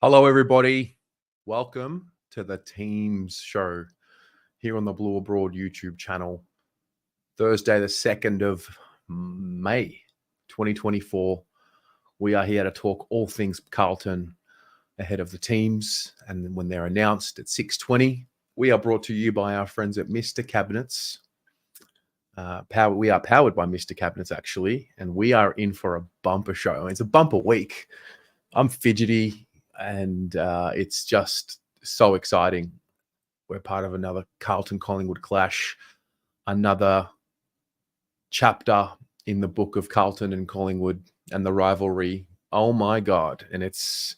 Hello, everybody. Welcome to the Teams Show here on the Blue Abroad YouTube channel. Thursday, the 2nd of May, 2024. We are here to talk all things Carlton ahead of the teams. And when they're announced at 6:20, we are brought to you by our friends at Mr. Cabinets. We are powered by Mr. Cabinets, actually, and we are in for a bumper show. It's a bumper week. I'm fidgety, and it's just so exciting. We're part of another Carlton Collingwood clash, another chapter in the book of Carlton and Collingwood and the rivalry. Oh my God. And it's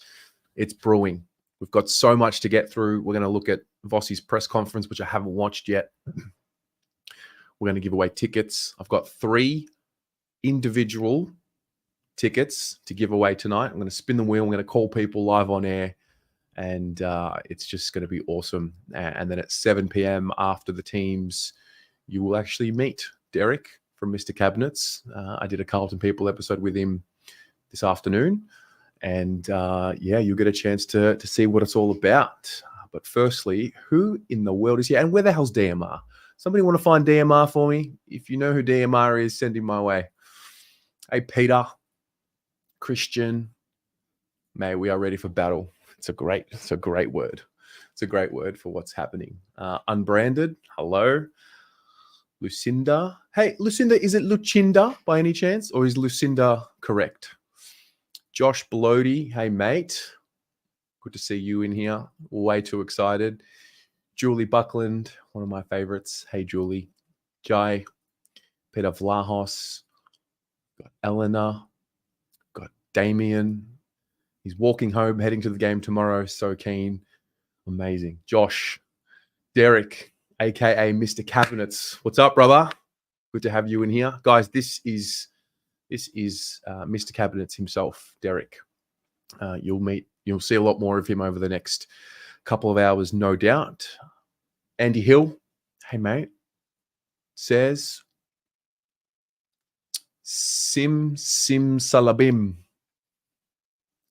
brewing. We've got so much to get through. We're going to look at Voss's press conference, which I haven't watched yet. We're going to give away tickets. I've got 3 individual tickets to give away tonight. I'm going to spin the wheel. I'm going to call people live on air, and it's just going to be awesome. And then at 7 p.m. after the teams, you will actually meet Derek from Mr. Cabinets. I did a Carlton People episode with him this afternoon, and you'll get a chance to see what it's all about. But firstly, who in the world is here, and where the hell's DMR? Somebody want to find DMR for me? If you know who DMR is, send him my way. Hey, Peter, Christian, mate, we are ready for battle. It's a great word. It's a great word for what's happening. Unbranded, hello. Lucinda. Hey, Lucinda, is it Lucinda by any chance? Or is Lucinda correct? Josh Blody, hey, mate. Good to see you in here. Way too excited. Julie Buckland, one of my favorites. Hey, Julie. Jai. Peter Vlahos. Got Eleanor. Got Damien. He's walking home, heading to the game tomorrow. So keen. Amazing. Josh. Derek, a.k.a. Mr. Cabinets. What's up, brother? Good to have you in here. Guys, this is Mr. Cabinets himself, Derek. You'll see a lot more of him over the next couple of hours, no doubt. Andy Hill, hey, mate. Says, Sim Salabim.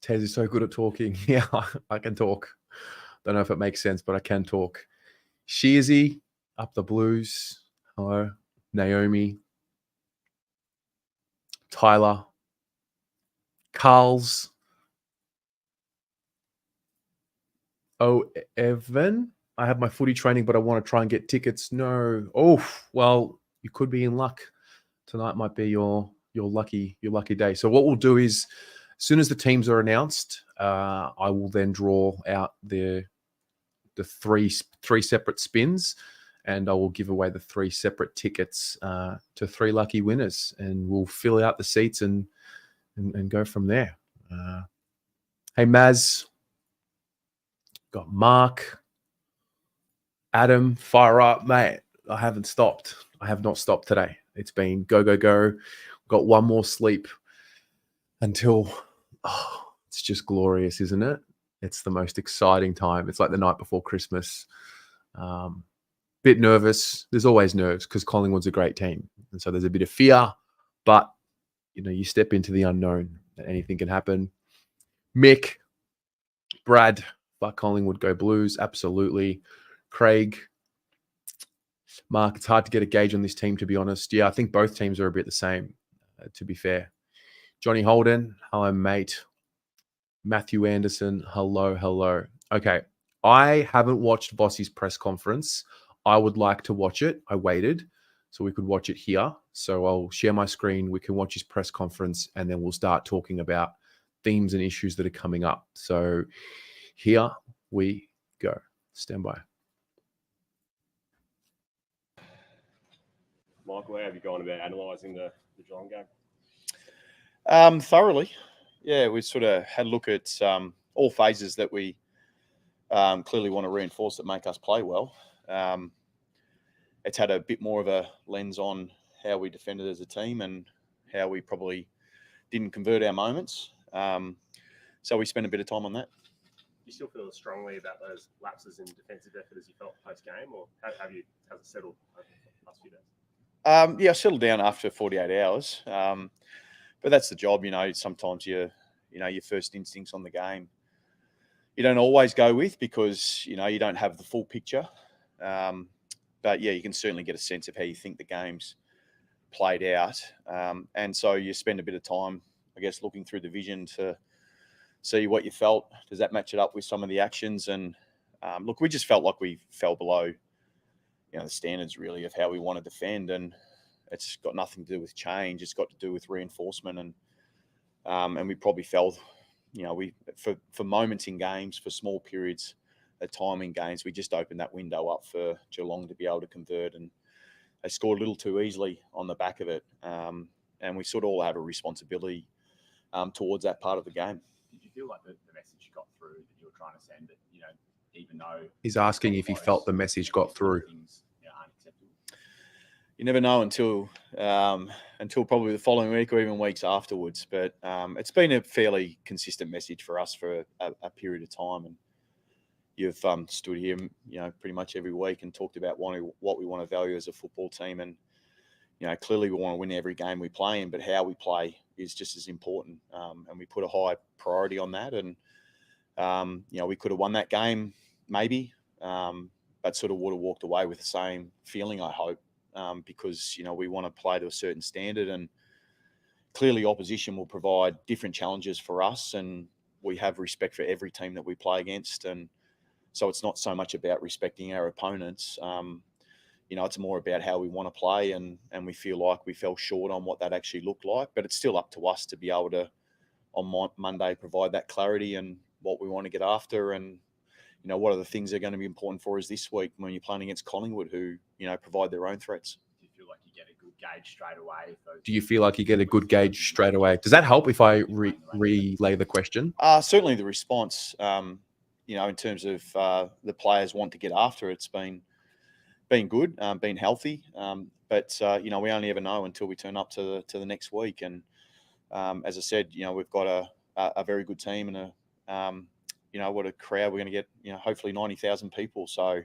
Tez is so good at talking. Yeah, I can talk. Don't know if it makes sense, but I can talk. Sheersy, up the Blues. Hello. Naomi. Tyler. Carls. Oh, Evan. I have my footy training, but I want to try and get tickets. No. Oh, well, you could be in luck. Tonight might be your lucky day. So what we'll do is, as soon as the teams are announced, I will then draw out the 3 separate spins, and I will give away the 3 separate tickets to 3 lucky winners, and we'll fill out the seats and go from there. Hey, Maz. Got Mark. Adam, fire up, mate. I haven't stopped. I have not stopped today. It's been go, go, go. Got one more sleep until, it's just glorious, isn't it? It's the most exciting time. It's like the night before Christmas. Bit nervous. There's always nerves because Collingwood's a great team. And so there's a bit of fear, but, you step into the unknown. Anything can happen. Mick, Brad, fuck Collingwood, go Blues. Absolutely. Craig, Mark, it's hard to get a gauge on this team, to be honest. Yeah, I think both teams are a bit the same, to be fair. Johnny Holden, hello, mate. Matthew Anderson, hello. Okay, I haven't watched Voss's press conference. I would like to watch it. I waited so we could watch it here. So I'll share my screen. We can watch his press conference, and then we'll start talking about themes and issues that are coming up. So here we go. Stand by. Michael, how have you gone about analysing the Geelong game? Thoroughly. Yeah, we sort of had a look at all phases that we clearly want to reinforce that make us play well. It's had a bit more of a lens on how we defended as a team and how we probably didn't convert our moments. So we spent a bit of time on that. You still feel strongly about those lapses in defensive effort as you felt post-game, or has it settled over the last few days? I settled down after 48 hours. But that's the job, sometimes your first instincts on the game you don't always go with because, you don't have the full picture. But yeah, you can certainly get a sense of how you think the game's played out. And so you spend a bit of time, I guess, looking through the vision to see what you felt. Does that match it up with some of the actions? And look, we just felt like we fell below, the standards really of how we want to defend. And it's got nothing to do with change. It's got to do with reinforcement. And we probably felt, for moments in games, for small periods of time in games, we just opened that window up for Geelong to be able to convert. And they scored a little too easily on the back of it. And we sort of all have a responsibility towards that part of the game. Did you feel like the message got through that you were trying to send? That even though He's asking if he felt the message got through. Things, aren't acceptable. You never know until probably the following week or even weeks afterwards. But it's been a fairly consistent message for us for a period of time. And you've stood here, pretty much every week and talked about what we want to value as a football team. And clearly we want to win every game we play in, but how we play is just as important. And we put a high priority on that. And, we could have won that game maybe, but sort of would have walked away with the same feeling, I hope, because, we want to play to a certain standard. And clearly opposition will provide different challenges for us. And we have respect for every team that we play against. And so it's not so much about respecting our opponents. It's more about how we want to play, and we feel like we fell short on what that actually looked like. But it's still up to us to be able to, on Monday, provide that clarity and what we want to get after, and what are the things that are going to be important for us this week when you're playing against Collingwood, who provide their own threats. Do you feel like you get a good gauge straight away? Do you feel like you get a good gauge straight away? Does that help if I relay the question? Certainly the response, in terms of the players want to get after it's been good, been healthy. But we only ever know until we turn up to the next week. And as I said, we've got a very good team and what a crowd we're going to get, hopefully 90,000 people. So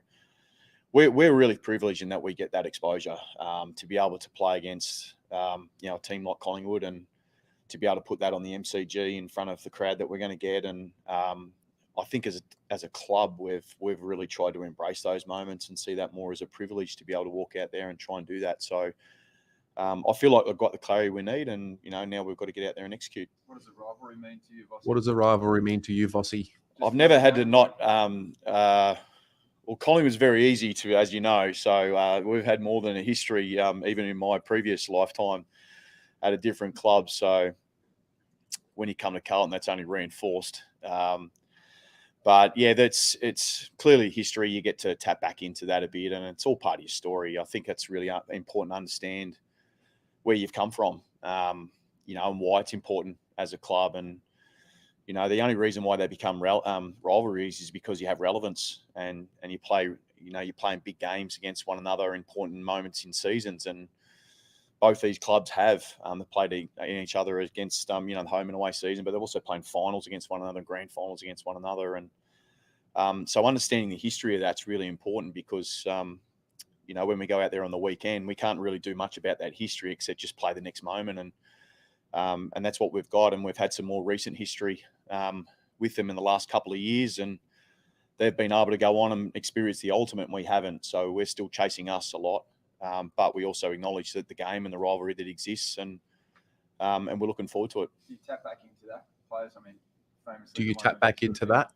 we're really privileged in that we get that exposure to be able to play against, a team like Collingwood, and to be able to put that on the MCG in front of the crowd that we're going to get. And I think as a club, we've really tried to embrace those moments and see that more as a privilege to be able to walk out there and try and do that. So I feel like we've got the clarity we need, and now we've got to get out there and execute. What does the rivalry mean to you, Voss? What does the rivalry mean to you, Vossy? I've never had to not. Well, Collingwood's very easy to, as you know. So we've had more than a history, even in my previous lifetime, at a different club. So when you come to Carlton, that's only reinforced. But yeah, it's clearly history. You get to tap back into that a bit, and it's all part of your story. I think it's really important to understand where you've come from, and why it's important as a club. And the only reason why they become rivalries is because you have relevance, and you play. You're playing big games against one another, important moments in seasons, and both these clubs have they played in each other against the home and away season, but they're also playing finals against one another and grand finals against one another. And so understanding the history of that's really important, because when we go out there on the weekend, we can't really do much about that history except just play the next moment. And that's what we've got. And we've had some more recent history with them in the last couple of years, and they've been able to go on and experience the ultimate, and we haven't. So we're still chasing us a lot. But we also acknowledge that the game and the rivalry that exists, and we're looking forward to it. Do you tap back into that, players? I mean, famously, Do you tap back into that?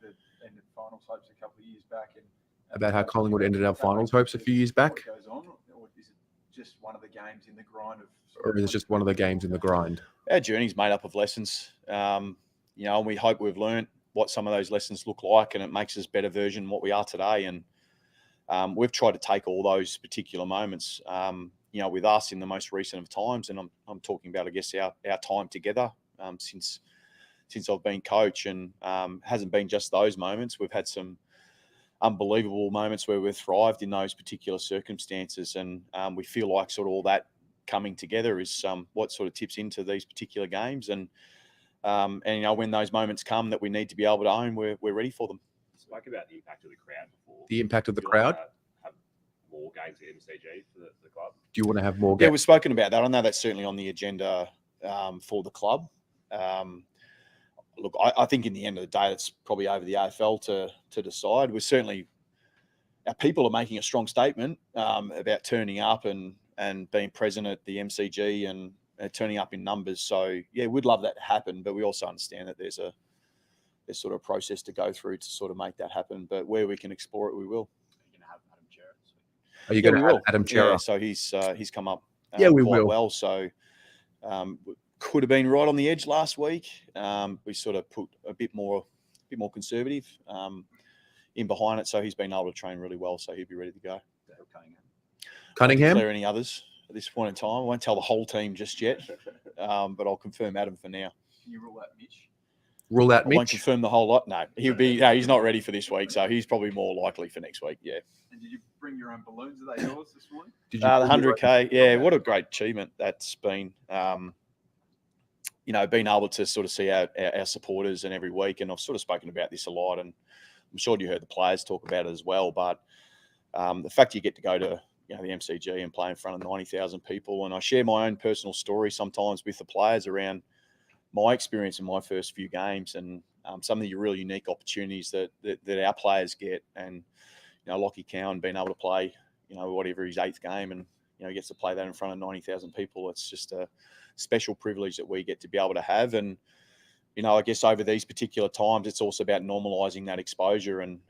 Ended finals hopes a couple of years back, and About how Collingwood ended up finals hopes a few years back? What goes on, or is it just one of the games in the grind of? Or is it just one of the games in the grind? Our journey's made up of lessons, and we hope we've learned what some of those lessons look like, and it makes us a better version of what we are today. And we've tried to take all those particular moments, with us in the most recent of times, and I'm talking about, I guess, our time together since I've been coach, and hasn't been just those moments. We've had some unbelievable moments where we've thrived in those particular circumstances, and we feel like sort of all that coming together is what sort of tips into these particular games, and when those moments come that we need to be able to own, we're ready for them. Spoke about the impact of the crowd before. The impact of the Do you crowd? wanna have more games at MCG for the club? Do you want to have more Yeah, games? we've spoken about that. I know that's certainly on the agenda for the club. look, I think in the end of the day, it's probably over the AFL to decide. We're certainly, our people are making a strong statement about turning up and being present at the MCG and turning up in numbers. So yeah, we'd love that to happen, but we also understand that there's sort of a process to go through to sort of make that happen. But where we can explore it, we will. You're going to have Adam Jarrett. Are you Yeah, going we to will. Adam Yeah, Chera? so he's come up Yeah, we quite will. well. So could have been right on the edge last week. We sort of put a bit more conservative in behind it. So he's been able to train really well. So he'll be ready to go. Cunningham? Won't declare any others at this point in time. I won't tell the whole team just yet, but I'll confirm Adam for now. Can you rule out Mitch? Rule out I won't Mitch? confirm the whole lot. No, he's not ready for this week, so he's probably more likely for next week. Yeah. And did you bring your own balloons? Are they yours this morning? Did The bring your own- 100K, yeah, what a great achievement that's been. Being able to sort of see our supporters and every week, and I've sort of spoken about this a lot, and I'm sure you heard the players talk about it as well. But the fact you get to go to the MCG and play in front of 90,000 people, and I share my own personal story sometimes with the players around my experience in my first few games and some of the really unique opportunities that our players get, and Lockie Cowan being able to play whatever his 8th game, and he gets to play that in front of 90,000 people. It's just a special privilege that we get to be able to have. And I guess over these particular times, it's also about normalizing that exposure. And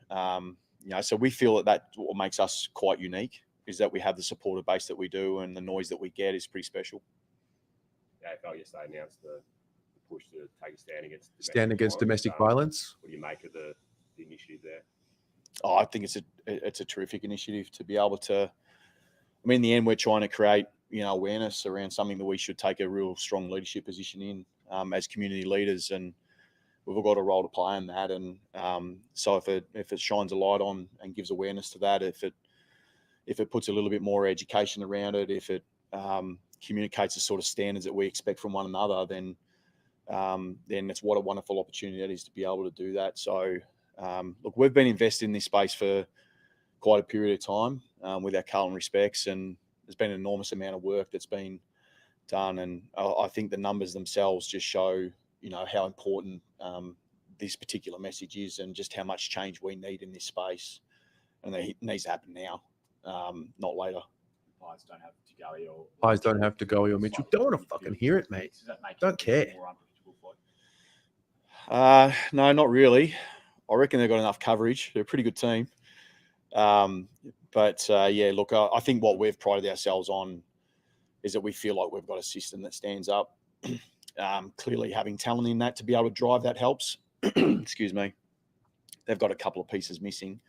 so we feel that what makes us quite unique is that we have the supporter base that we do, and the noise that we get is pretty special. The AFL yesterday announced the push to take a stand against domestic violence. What do you make of the initiative there? Oh, I think it's a terrific initiative to be able to. I mean, in the end, we're trying to create awareness around something that we should take a real strong leadership position in as community leaders, and we've all got a role to play in that. And so if it shines a light on and gives awareness to that, if it puts a little bit more education around it, if it communicates the sort of standards that we expect from one another, then it's what a wonderful opportunity that is to be able to do that. So look, we've been invested in this space for quite a period of time with our Carlton respects, and there's been an enormous amount of work that's been done. And I think the numbers themselves just show, how important this particular message is, and just how much change we need in this space. And it needs to happen now, not later. Pies don't have to go or Pies don't have to go or Mitchell. Don't want to fucking hear it, mate. Does that make Don't it care. more unpredictable for you? No, not really. I reckon they've got enough coverage. They're a pretty good team. Yeah, look, I think what we've prided ourselves on is that we feel like we've got a system that stands up. Clearly having talent in that to be able to drive that helps. Excuse me. They've got a couple of pieces missing,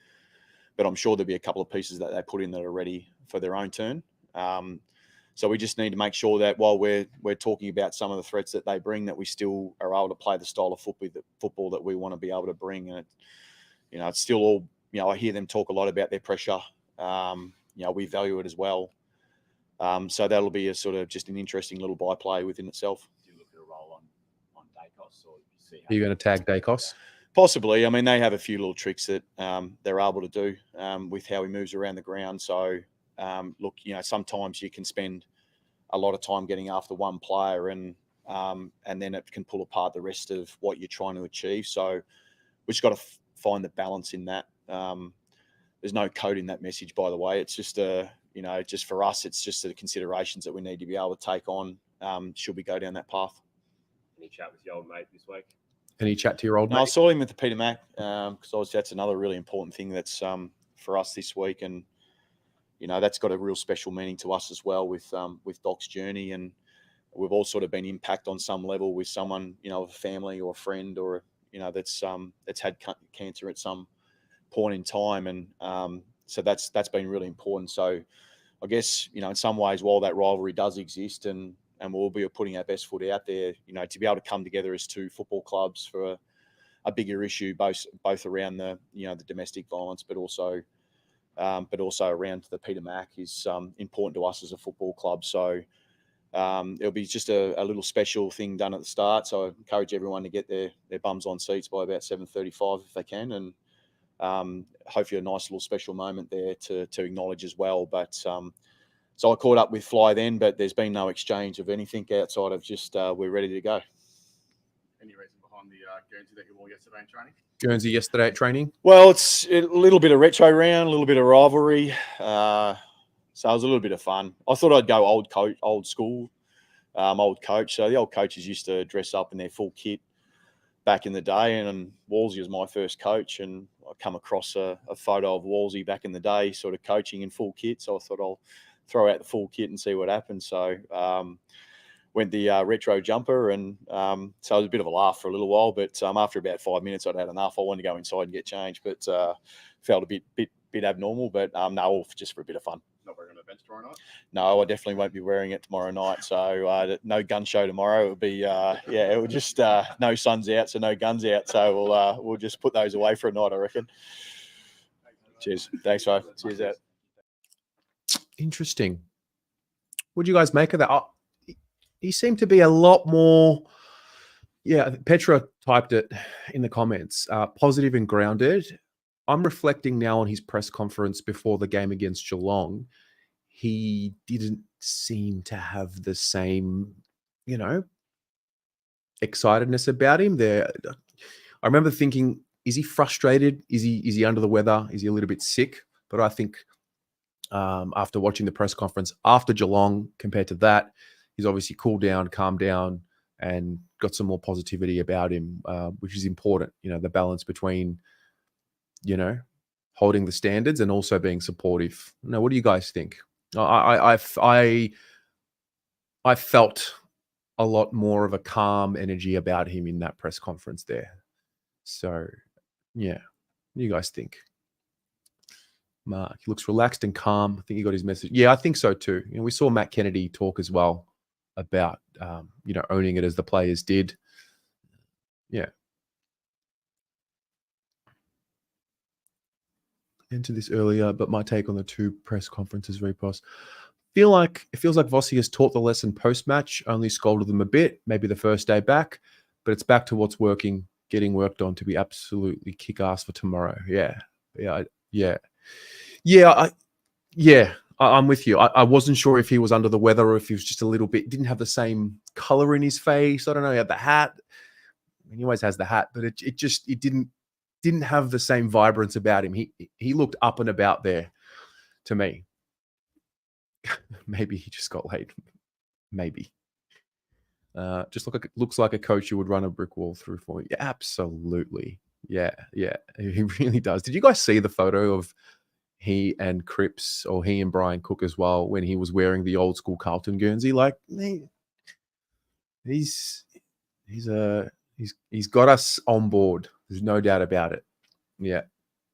but I'm sure there'll be a couple of pieces that they put in that are ready for their own turn. So we just need to make sure that while we're talking about some of the threats that they bring, that we still are able to play the style of football that we want to be able to bring. And it's still all, I hear them talk a lot about their pressure. We value it as well. So that'll be a sort of just an interesting little byplay within itself. Do you look at a role on Dacos, or you see Are you going to tag Dacos? Possibly. I mean, they have a few little tricks that they're able to do with how he moves around the ground. So, look, sometimes you can spend a lot of time getting after one player, and then it can pull apart the rest of what you're trying to achieve. So we've just got to find the balance in that. There's no code in that message, by the way. It's just just for us, it's just the considerations that we need to be able to take on should we go down that path. Any chat with your old mate this week? Any chat to your old No, I mate? saw him with the Peter Mac because obviously that's another really important thing that's for us this week, and that's got a real special meaning to us as well with Doc's journey, and we've all sort of been impacted on some level with someone, a family or a friend, or that's had cancer at some point in time, and so that's been really important. So I guess in some ways, while that rivalry does exist, and we'll be putting our best foot out there, to be able to come together as two football clubs for a bigger issue, both around the the domestic violence, but also around the Peter Mac is important to us as a football club. So it'll be just a little special thing done at the start. So I encourage everyone to get their bums on seats by about 7:35 if they can, and hopefully a nice little special moment there to acknowledge as well. But so I caught up with Fly then, but there's been no exchange of anything outside of just we're ready to go. Any reason behind on the Guernsey that you wore yesterday in training? Guernsey yesterday at training. Well, it's a little bit of retro round, a little bit of rivalry. So it was a little bit of fun. I thought I'd go old school, old coach. So the old coaches used to dress up in their full kit back in the day, and Wolsey was my first coach, and I come across a photo of Wolsey back in the day, sort of coaching in full kit. So I thought I'll throw out the full kit and see what happens. So went the retro jumper, and so it was a bit of a laugh for a little while. But after about 5 minutes, I'd had enough. I wanted to go inside and get changed, but felt a bit abnormal. But no, just for a bit of fun. Not wearing on the bench tomorrow night? No, I definitely won't be wearing it tomorrow night. So no gun show tomorrow. It would be it would just no sun's out, so no guns out. So we'll just put those away for a night, I reckon. Cheers. Thanks, Ray. Cheers out. Interesting. What do you guys make of that? He seemed to be a lot more. Yeah, Petra typed it in the comments. Positive and grounded. I'm reflecting now on his press conference before the game against Geelong. He didn't seem to have the same, excitedness about him. I remember thinking, is he frustrated? Is he under the weather? Is he a little bit sick? But I think after watching the press conference after Geelong, compared to that, he's obviously cooled down, calmed down, and got some more positivity about him, which is important. The balance between holding the standards and also being supportive. Now, what do you guys think? I felt a lot more of a calm energy about him in that press conference there. So, yeah, what do you guys think? Mark, he looks relaxed and calm. I think he got his message. Yeah, I think so too. We saw Matt Kennedy talk as well about, owning it as the players did. Yeah. Into this earlier, but my take on the two press conferences, Repos. It feels like Vossi has taught the lesson post-match, only scolded them a bit, maybe the first day back, but it's back to what's working, getting worked on to be absolutely kick-ass for tomorrow. I'm with you. I wasn't sure if he was under the weather or if he was just a little bit, didn't have the same color in his face. I don't know. He had the hat. He always has the hat, but it didn't have the same vibrance about him. He looked up and about there to me. Maybe he just got late. Maybe. Looks like a coach you would run a brick wall through for. Yeah, absolutely. Yeah. He really does. Did you guys see the photo of he and Cripps, or he and Brian Cook as well, when he was wearing the old school Carlton Guernsey? Like, he's got us on board. There's no doubt about it. Yeah.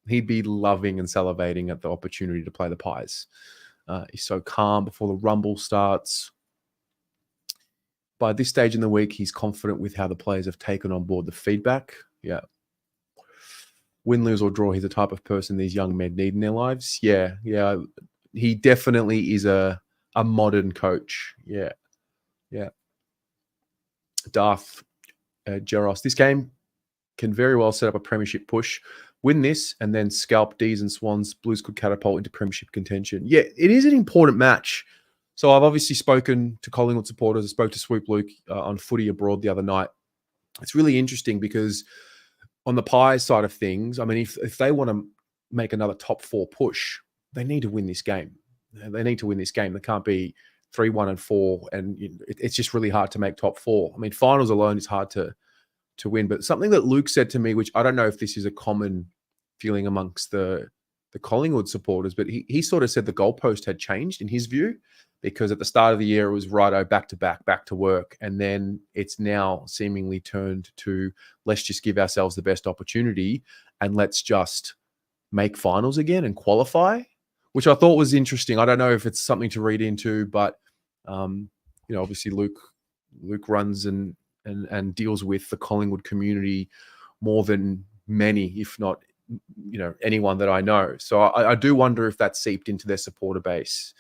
He'd be loving and salivating at the opportunity to play the Pies. He's so calm before the rumble starts. By this stage in the week, he's confident with how the players have taken on board the feedback. Yeah. Win, lose, or draw, he's the type of person these young men need in their lives. Yeah. He definitely is a modern coach. Yeah. Darth Geros. This game can very well set up a premiership push. Win this and then scalp D's and Swans. Blues could catapult into premiership contention. Yeah, it is an important match. So I've obviously spoken to Collingwood supporters. I spoke to Swoop Luke on Footy Abroad the other night. It's really interesting because on the Pies side of things, I mean, if they want to make another top four push, they need to win this game. They need to win this game. They can't be 3-1-4, and it's just really hard to make top four. I mean, finals alone is hard to win. But something that Luke said to me, which I don't know if this is a common feeling amongst the Collingwood supporters, but he sort of said the goalpost had changed in his view, because at the start of the year it was righto, back to back, back to work. And then it's now seemingly turned to, let's just give ourselves the best opportunity and let's just make finals again and qualify, which I thought was interesting. I don't know if it's something to read into, but obviously Luke runs and deals with the Collingwood community more than many, if not, anyone that I know. So I do wonder if that seeped into their supporter base.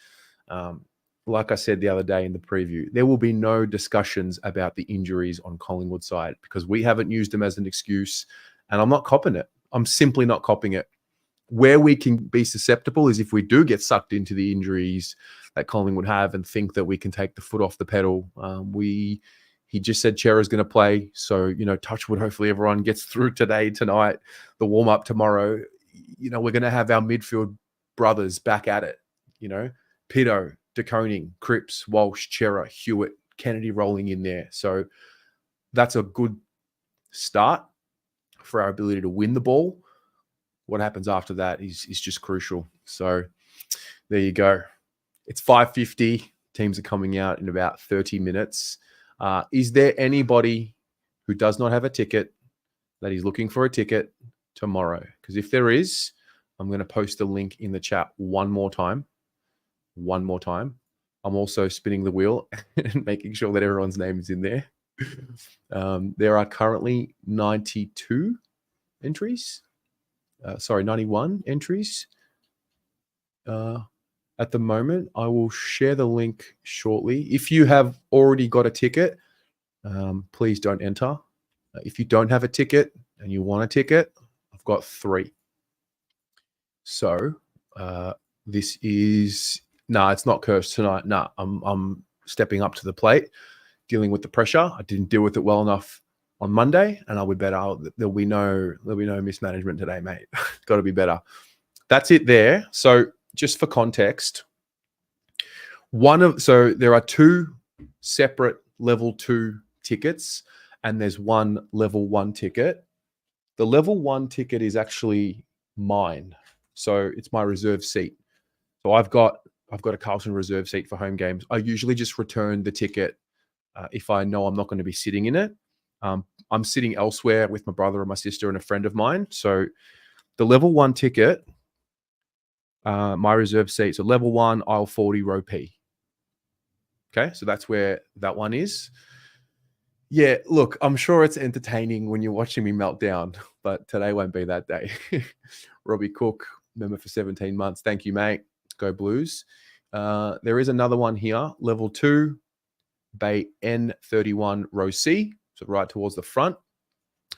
Like I said the other day in the preview, there will be no discussions about the injuries on Collingwood side because we haven't used them as an excuse, and I'm not copping it. I'm simply not copping it. Where we can be susceptible is if we do get sucked into the injuries that Collingwood have and think that we can take the foot off the pedal. He just said Chera's going to play. So, touch wood, hopefully everyone gets through today, tonight, the warm-up tomorrow. We're going to have our midfield brothers back at it. Pito, De Koning, Cripps, Walsh, Chera, Hewitt, Kennedy rolling in there. So that's a good start for our ability to win the ball. What happens after that is just crucial. So there you go. It's 5:50. Teams are coming out in about 30 minutes. Is there anybody who does not have a ticket that is looking for a ticket tomorrow? Because if there is, I'm going to post the link in the chat one more time. I'm also spinning the wheel and making sure that everyone's name is in there. There are currently 92 entries. 91 entries at the moment. I will share the link shortly. If you have already got a ticket, please don't enter. If you don't have a ticket and you want a ticket, I've got 3. So this is it's not cursed tonight. I'm stepping up to the plate, dealing with the pressure. I didn't deal with it well enough on Monday, and I'll be better. There'll be no mismanagement today, mate. Got to be better. That's it there. So just for context, there are 2 separate level 2 tickets, and there's 1 level 1 ticket. The level 1 ticket is actually mine. So it's my reserve seat. So I've got a Carlton reserve seat for home games. I usually just return the ticket if I know I'm not going to be sitting in it. I'm sitting elsewhere with my brother and my sister and a friend of mine. So the level 1 ticket, my reserve seat, so level 1, aisle 40, row P. Okay, so that's where that one is. Yeah, look, I'm sure it's entertaining when you're watching me melt down, but today won't be that day. Robbie Cook, member for 17 months. Thank you, mate. Go Blues. There is another one here, level 2, bay N31, row C, so right towards the front.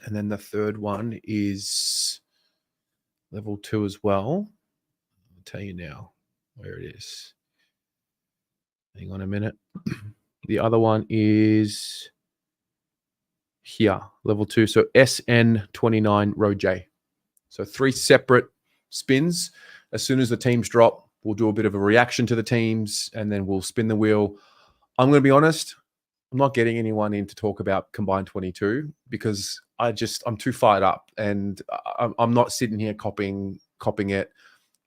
And then the third one is level 2 as well. I'll tell you now where it is. Hang on a minute. The other one is here, level 2. So SN29, row J. So 3 separate spins. As soon as the teams drop, we'll do a bit of a reaction to the teams, and then we'll spin the wheel. I'm going to be honest, I'm not getting anyone in to talk about combined 22 because I'm too fired up, and I'm not sitting here copying it.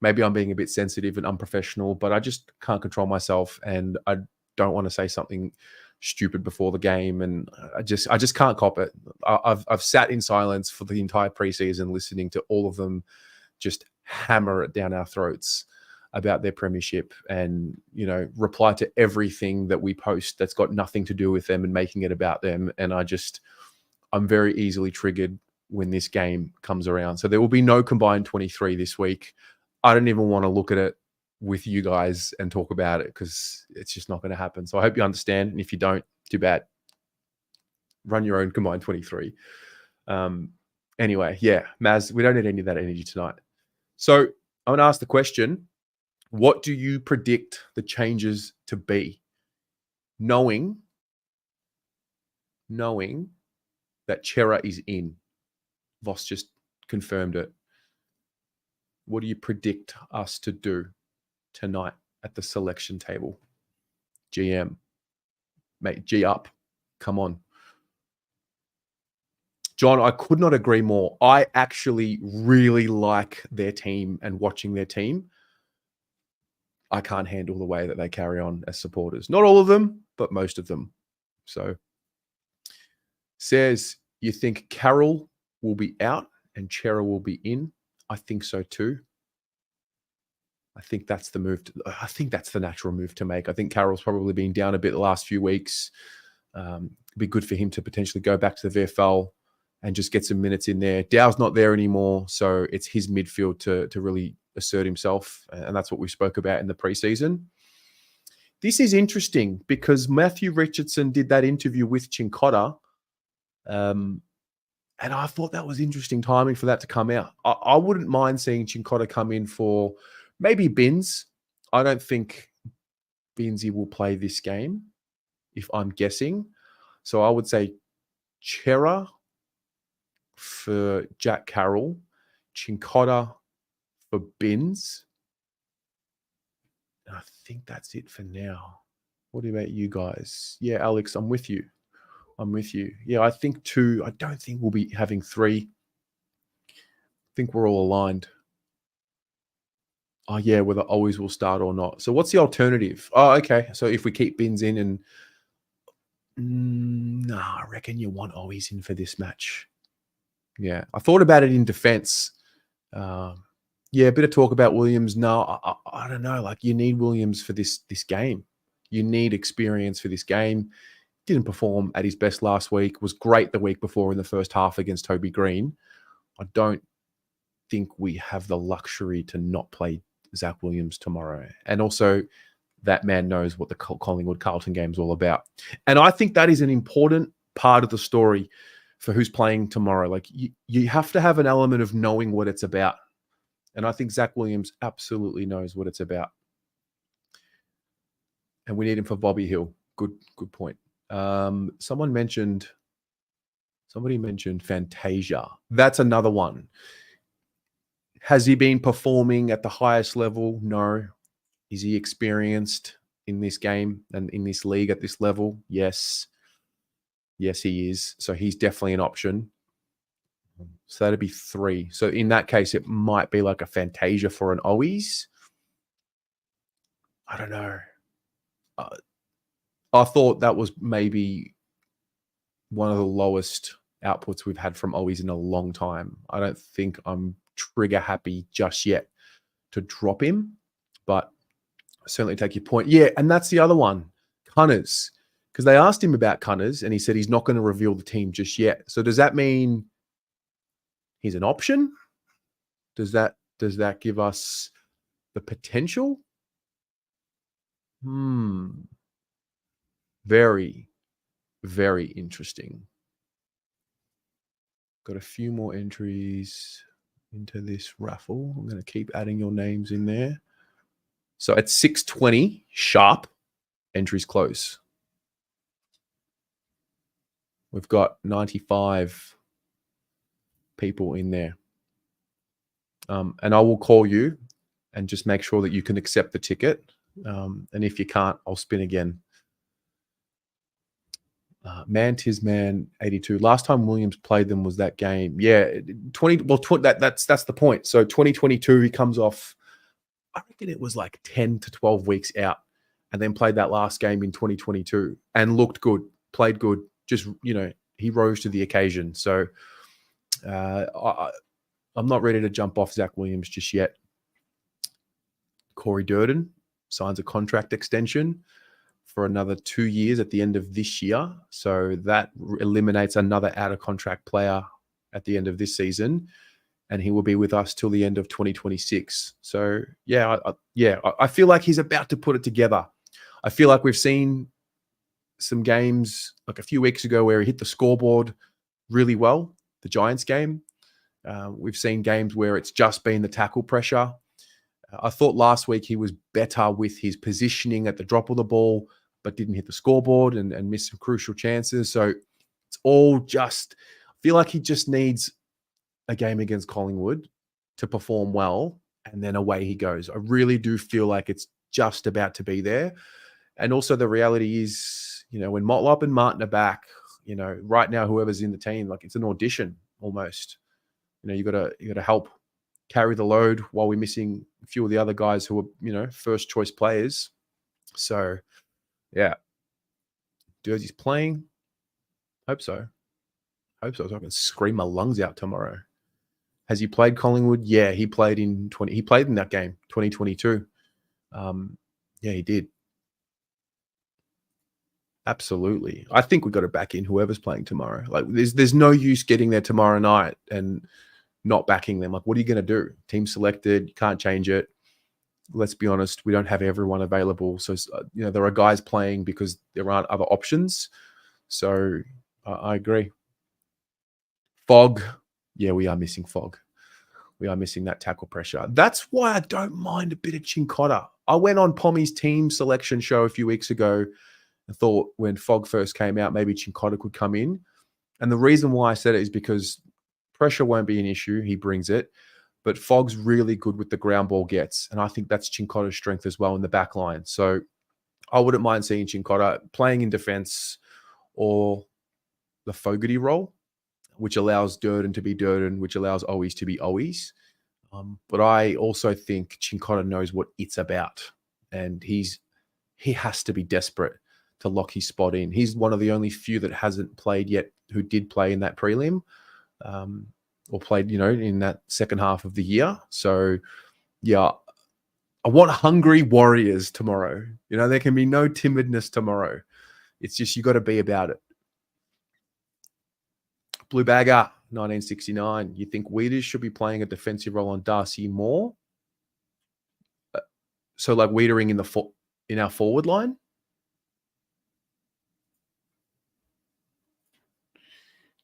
Maybe I'm being a bit sensitive and unprofessional, but I just can't control myself, and I don't want to say something stupid before the game, and I just can't cop it. I've sat in silence for the entire preseason listening to all of them just hammer it down our throats about their premiership and, reply to everything that we post that's got nothing to do with them and making it about them. And I'm very easily triggered when this game comes around. So there will be no combined 23 this week. I don't even want to look at it with you guys and talk about it because it's just not going to happen. So I hope you understand. And if you don't, too bad. Run your own combined 23. Anyway, yeah, Maz, we don't need any of that energy tonight. So I'm going to ask the question, what do you predict the changes to be? Knowing that Chera is in. Voss just confirmed it. What do you predict us to do tonight at the selection table? GM. Mate, G up. Come on. John, I could not agree more. I actually really like their team and watching their team. I can't handle the way that they carry on as supporters. Not all of them, but most of them. So, says, you think Carroll will be out and Chera will be in? I think so too. I think that's the move. I think that's the natural move to make. I think Carroll's probably been down a bit the last few weeks. It'd be good for him to potentially go back to the VFL and just get some minutes in there. Dow's not there anymore, so it's his midfield to really assert himself, and that's what we spoke about in the preseason. This is interesting because Matthew Richardson did that interview with Cincotta, and I thought that was interesting timing for that to come out. I wouldn't mind seeing Cincotta come in for maybe Binns. I don't think Binnsy will play this game, if I'm guessing. So I would say Chera for Jack Carroll, Chincotta for Binns. I think that's it for now. What about you guys? Yeah, Alex, I'm with you. Yeah, I think 2. I don't think we'll be having 3. I think we're all aligned. Oh, yeah, whether always will start or not. So what's the alternative? Oh, okay. So if we keep Binns in and... I reckon you want always in for this match. Yeah, I thought about it in defense. Yeah, a bit of talk about Williams. No, I don't know. Like, you need Williams for this game. You need experience for this game. Didn't perform at his best last week. Was great the week before in the first half against Toby Green. I don't think we have the luxury to not play Zach Williams tomorrow. And also, that man knows what the Collingwood Carlton game is all about. And I think that is an important part of the story for who's playing tomorrow. Like, you have to have an element of knowing what it's about. And I think Zach Williams absolutely knows what it's about. And we need him for Bobby Hill. Good point. Somebody mentioned Fantasia. That's another one. Has he been performing at the highest level? No. Is he experienced in this game and in this league at this level? Yes. Yes, he is. So he's definitely an option. So that'd be 3. So in that case, it might be like a Fantasia for an Owies. I don't know. I thought that was maybe one of the lowest outputs we've had from Owies in a long time. I don't think I'm trigger happy just yet to drop him, but I certainly take your point. Yeah, and that's the other one, Cunners, because they asked him about Cunners and he said he's not going to reveal the team just yet. So does that mean he's an option? Does that give us the potential? Very, very interesting. Got a few more entries into this raffle. I'm going to keep adding your names in there. So at 6:20 sharp, entries close. We've got 95 people in there. And I will call you and just make sure that you can accept the ticket. And if you can't, I'll spin again. Man 82. Last time Williams played them was that game. Yeah, 20. Well, that's the point. So 2022, he comes off. I reckon it was like 10 to 12 weeks out, and then played that last game in 2022 and looked good, played good. Just, he rose to the occasion. So I'm not ready to jump off Zach Williams just yet. Corey Durden signs a contract extension for another 2 years at the end of this year. So that eliminates another out-of-contract player at the end of this season. And he will be with us till the end of 2026. So, I feel like he's about to put it together. I feel like we've seen some games like a few weeks ago where he hit the scoreboard really well, the Giants game. We've seen games where it's just been the tackle pressure. I thought last week he was better with his positioning at the drop of the ball, but didn't hit the scoreboard and missed some crucial chances. So it's all just, I feel like he just needs a game against Collingwood to perform well, and then away he goes. I really do feel like it's just about to be there. And also the reality is, when Motlop and Martin are back, right now, whoever's in the team, like, it's an audition almost. You got to help carry the load while we're missing a few of the other guys who are, first choice players. So, yeah. Jersey's playing. Hope so. So I can scream my lungs out tomorrow. Has he played Collingwood? Yeah, he played in that game, 2022. Yeah, he did. Absolutely. I think we've got to back in whoever's playing tomorrow. Like, there's no use getting there tomorrow night and not backing them. Like, what are you going to do? Team selected, you can't change it. Let's be honest, we don't have everyone available. So, there are guys playing because there aren't other options. So, I agree. Fog. Yeah, we are missing Fog. We are missing that tackle pressure. That's why I don't mind a bit of Chincotta. I went on Pommy's team selection show a few weeks ago, I thought when Fogg first came out, maybe Cincotta could come in. And the reason why I said it is because pressure won't be an issue. He brings it. But Fogg's really good with the ground ball gets. And I think that's Cincotta's strength as well in the back line. So I wouldn't mind seeing Cincotta playing in defense or the Fogarty role, which allows Durden to be Durden, which allows Owies to be Owies. But I also think Cincotta knows what it's about. And he has to be desperate to lock his spot in. He's one of the only few that hasn't played yet who did play in that prelim. Or played, in that second half of the year. So, yeah, I want hungry warriors tomorrow. There can be no timidness tomorrow. It's just you got to be about it. Blue Bagger, 1969. You think Weeders should be playing a defensive role on Darcy more? So, like Weedering in our forward line?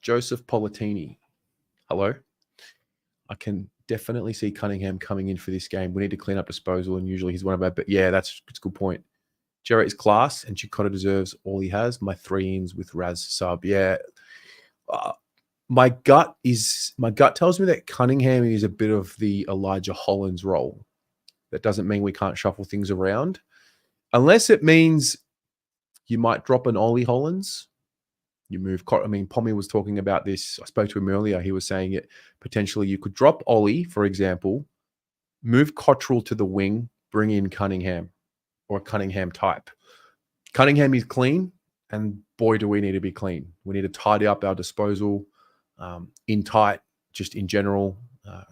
Joseph Politini. Hello. I can definitely see Cunningham coming in for this game. We need to clean up disposal, and usually he's one of our. But yeah, that's a good point. Jarrett is class, and Cincotta deserves all he has. My 3-ins with Raz sub. Yeah, my gut tells me that Cunningham is a bit of the Elijah Hollins role. That doesn't mean we can't shuffle things around, unless it means you might drop an Ollie Hollins. You move. Pommy was talking about this. I spoke to him earlier. He was saying it potentially you could drop Ollie, for example, move Cottrell to the wing, bring in Cunningham or a Cunningham type. Cunningham is clean, and boy, do we need to be clean. We need to tidy up our disposal in tight, just in general.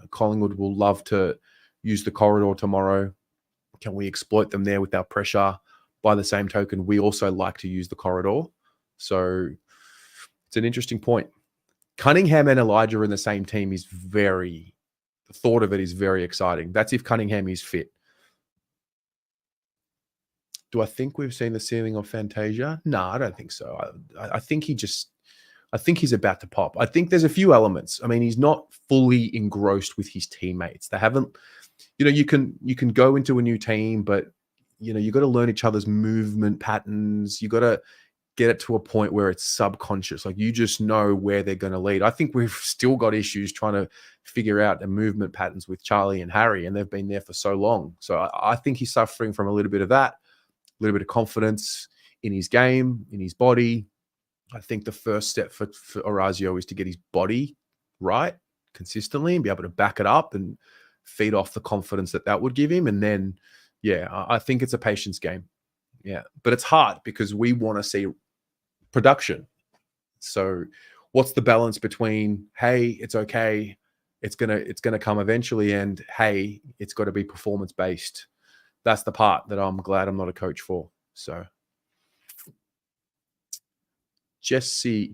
Collingwood will love to use the corridor tomorrow. Can we exploit them there with our pressure? By the same token, we also like to use the corridor. So it's an interesting point. Cunningham and Elijah in the same team is the thought of it is very exciting. That's if Cunningham is fit. Do I think we've seen the ceiling of Fantasia? No, I don't think so. I think he's about to pop. I think there's a few elements. He's not fully engrossed with his teammates. They haven't, you can go into a new team, but you got to learn each other's movement patterns. You got to get it to a point where it's subconscious. Like you just know where they're going to lead. I think we've still got issues trying to figure out the movement patterns with Charlie and Harry, and they've been there for so long. So I think he's suffering from a little bit of that, a little bit of confidence in his game, in his body. I think the first step for Orazio is to get his body right consistently and be able to back it up and feed off the confidence that would give him. And then, yeah, I think it's a patience game. Yeah, but it's hard because we want to see production. So what's the balance between, hey, it's okay, it's gonna come eventually, and hey, it's got to be performance based? That's the part that I'm glad I'm not a coach for. So Giselle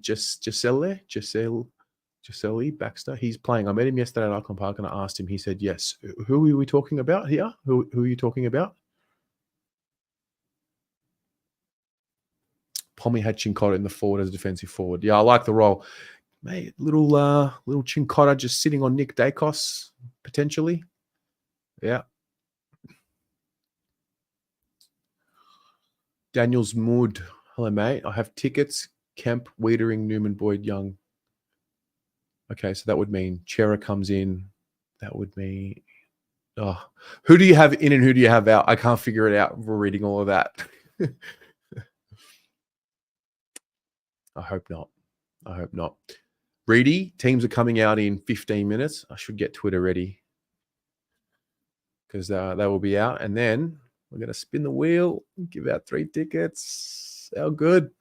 Baxter, he's playing. I met him yesterday at Icon Park and I asked him. He said yes. Who are we talking about here? Who are you talking about? Pommy had Cincotta in the forward as a defensive forward. Yeah, I like the role. Mate, little Cincotta just sitting on Nick Dacos, potentially. Yeah. Daniels Mood. Hello, mate. I have tickets. Kemp, Wiedering, Newman, Boyd, Young. Okay, so that would mean Chera comes in. That would mean... Oh, who do you have in and who do you have out? I can't figure it out. We're reading all of that. I hope not. I hope not. Reedy, teams are coming out in 15 minutes. I should get Twitter ready because they will be out. And then we're going to spin the wheel, give out 3 tickets. How good?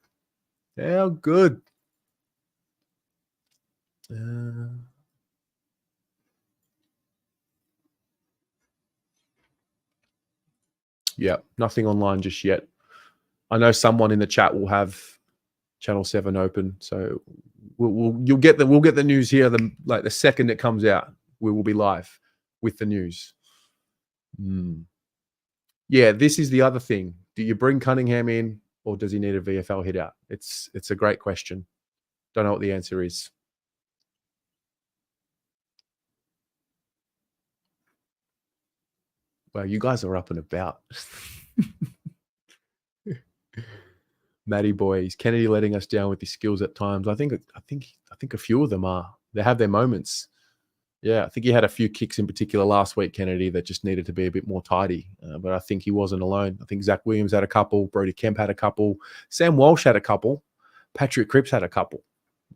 How good? Yeah, nothing online just yet. I know someone in the chat will have Channel 7 open, so we'll get the news here. The second it comes out, we will be live with the news. Yeah, this is the other thing. Do you bring Cunningham in, or does he need a VFL hit out? It's a great question. Don't know what the answer is. Well, you guys are up and about. Matty boy, is Kennedy letting us down with his skills at times? I think a few of them are. They have their moments. Yeah, I think he had a few kicks in particular last week, Kennedy, that just needed to be a bit more tidy. But I think he wasn't alone. I think Zach Williams had a couple. Brody Kemp had a couple. Sam Walsh had a couple. Patrick Cripps had a couple.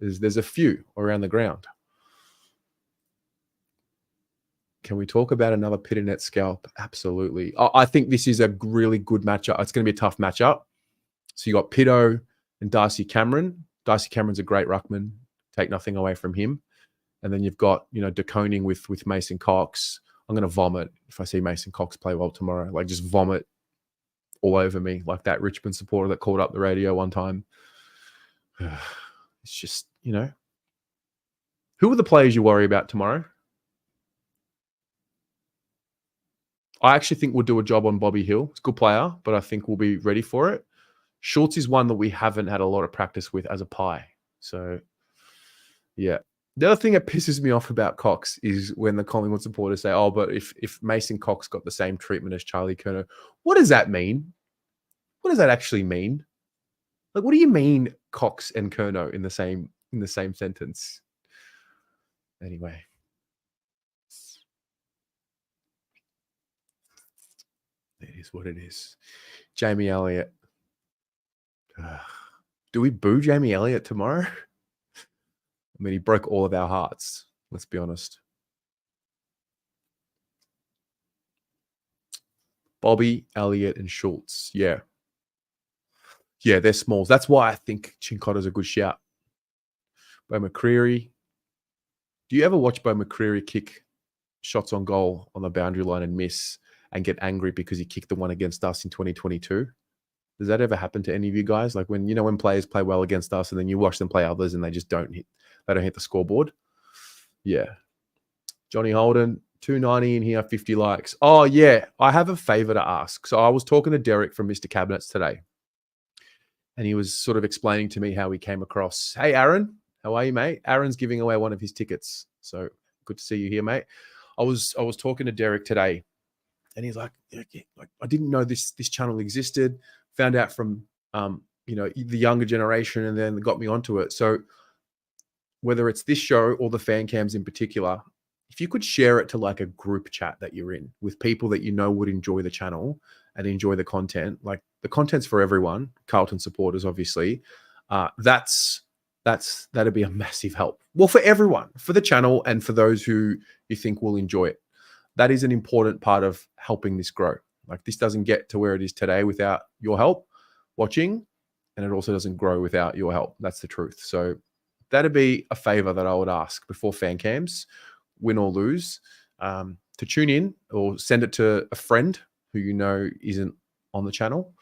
There's a few around the ground. Can we talk about another Pitternet scalp? Absolutely. I think this is a really good matchup. It's going to be a tough matchup. So you got Pitto and Darcy Cameron. Darcy Cameron's a great ruckman. Take nothing away from him. And then you've got, De Koning with Mason Cox. I'm going to vomit if I see Mason Cox play well tomorrow. Like, just vomit all over me, like that Richmond supporter that called up the radio one time. It's just, Who are the players you worry about tomorrow? I actually think we'll do a job on Bobby Hill. He's a good player, but I think we'll be ready for it. Schultz is one that we haven't had a lot of practice with as a pie. So, yeah. The other thing that pisses me off about Cox is when the Collingwood supporters say, oh, but if Mason Cox got the same treatment as Charlie Curnow, what does that mean? What does that actually mean? Like, what do you mean Cox and Curnow in the same sentence? Anyway. It is what it is. Jamie Elliott. Do we boo Jamie Elliott tomorrow? I mean, he broke all of our hearts. Let's be honest. Bobby, Elliott, and Schultz. Yeah. Yeah, they're smalls. That's why I think Chincotta's a good shout. Bo McCreary. Do you ever watch Bo McCreary kick shots on goal on the boundary line and miss and get angry because he kicked the one against us in 2022? Does that ever happen to any of you guys? Like when players play well against us and then you watch them play others and they just don't hit the scoreboard? Yeah. Johnny Holden, 290 in here, 50 likes. Oh, yeah. I have a favor to ask. So I was talking to Derek from Mr. Cabinets today, and he was sort of explaining to me how he came across. Hey, Aaron, how are you, mate? Aaron's giving away one of his tickets. So good to see you here, mate. I was talking to Derek today, and he's like, I didn't know this channel existed. Found out from the younger generation, and then got me onto it. So whether it's this show or the fan cams in particular, if you could share it to like a group chat that you're in with people that would enjoy the channel and enjoy the content, like the content's for everyone, Carlton supporters, obviously, that'd be a massive help. Well, for everyone, for the channel and for those who you think will enjoy it. That is an important part of helping this grow. Like, this doesn't get to where it is today without your help watching, and it also doesn't grow without your help. That's the truth. So that'd be a favor that I would ask before fan cams, win or lose, to tune in or send it to a friend who isn't on the channel.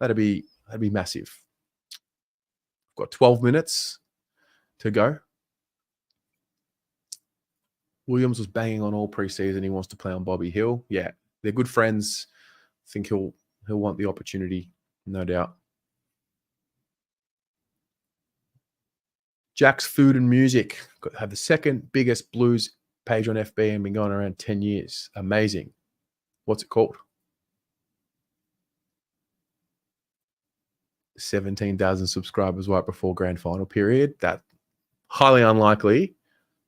That'd be massive. We've got 12 minutes to go. Williams was banging on all preseason. He wants to play on Bobby Hill. Yeah, they're good friends. I think he'll want the opportunity, no doubt. Jack's Food and Music have the second biggest blues page on FB and been going around 10 years. Amazing. What's it called? 17,000 subscribers right before grand final period. That highly unlikely.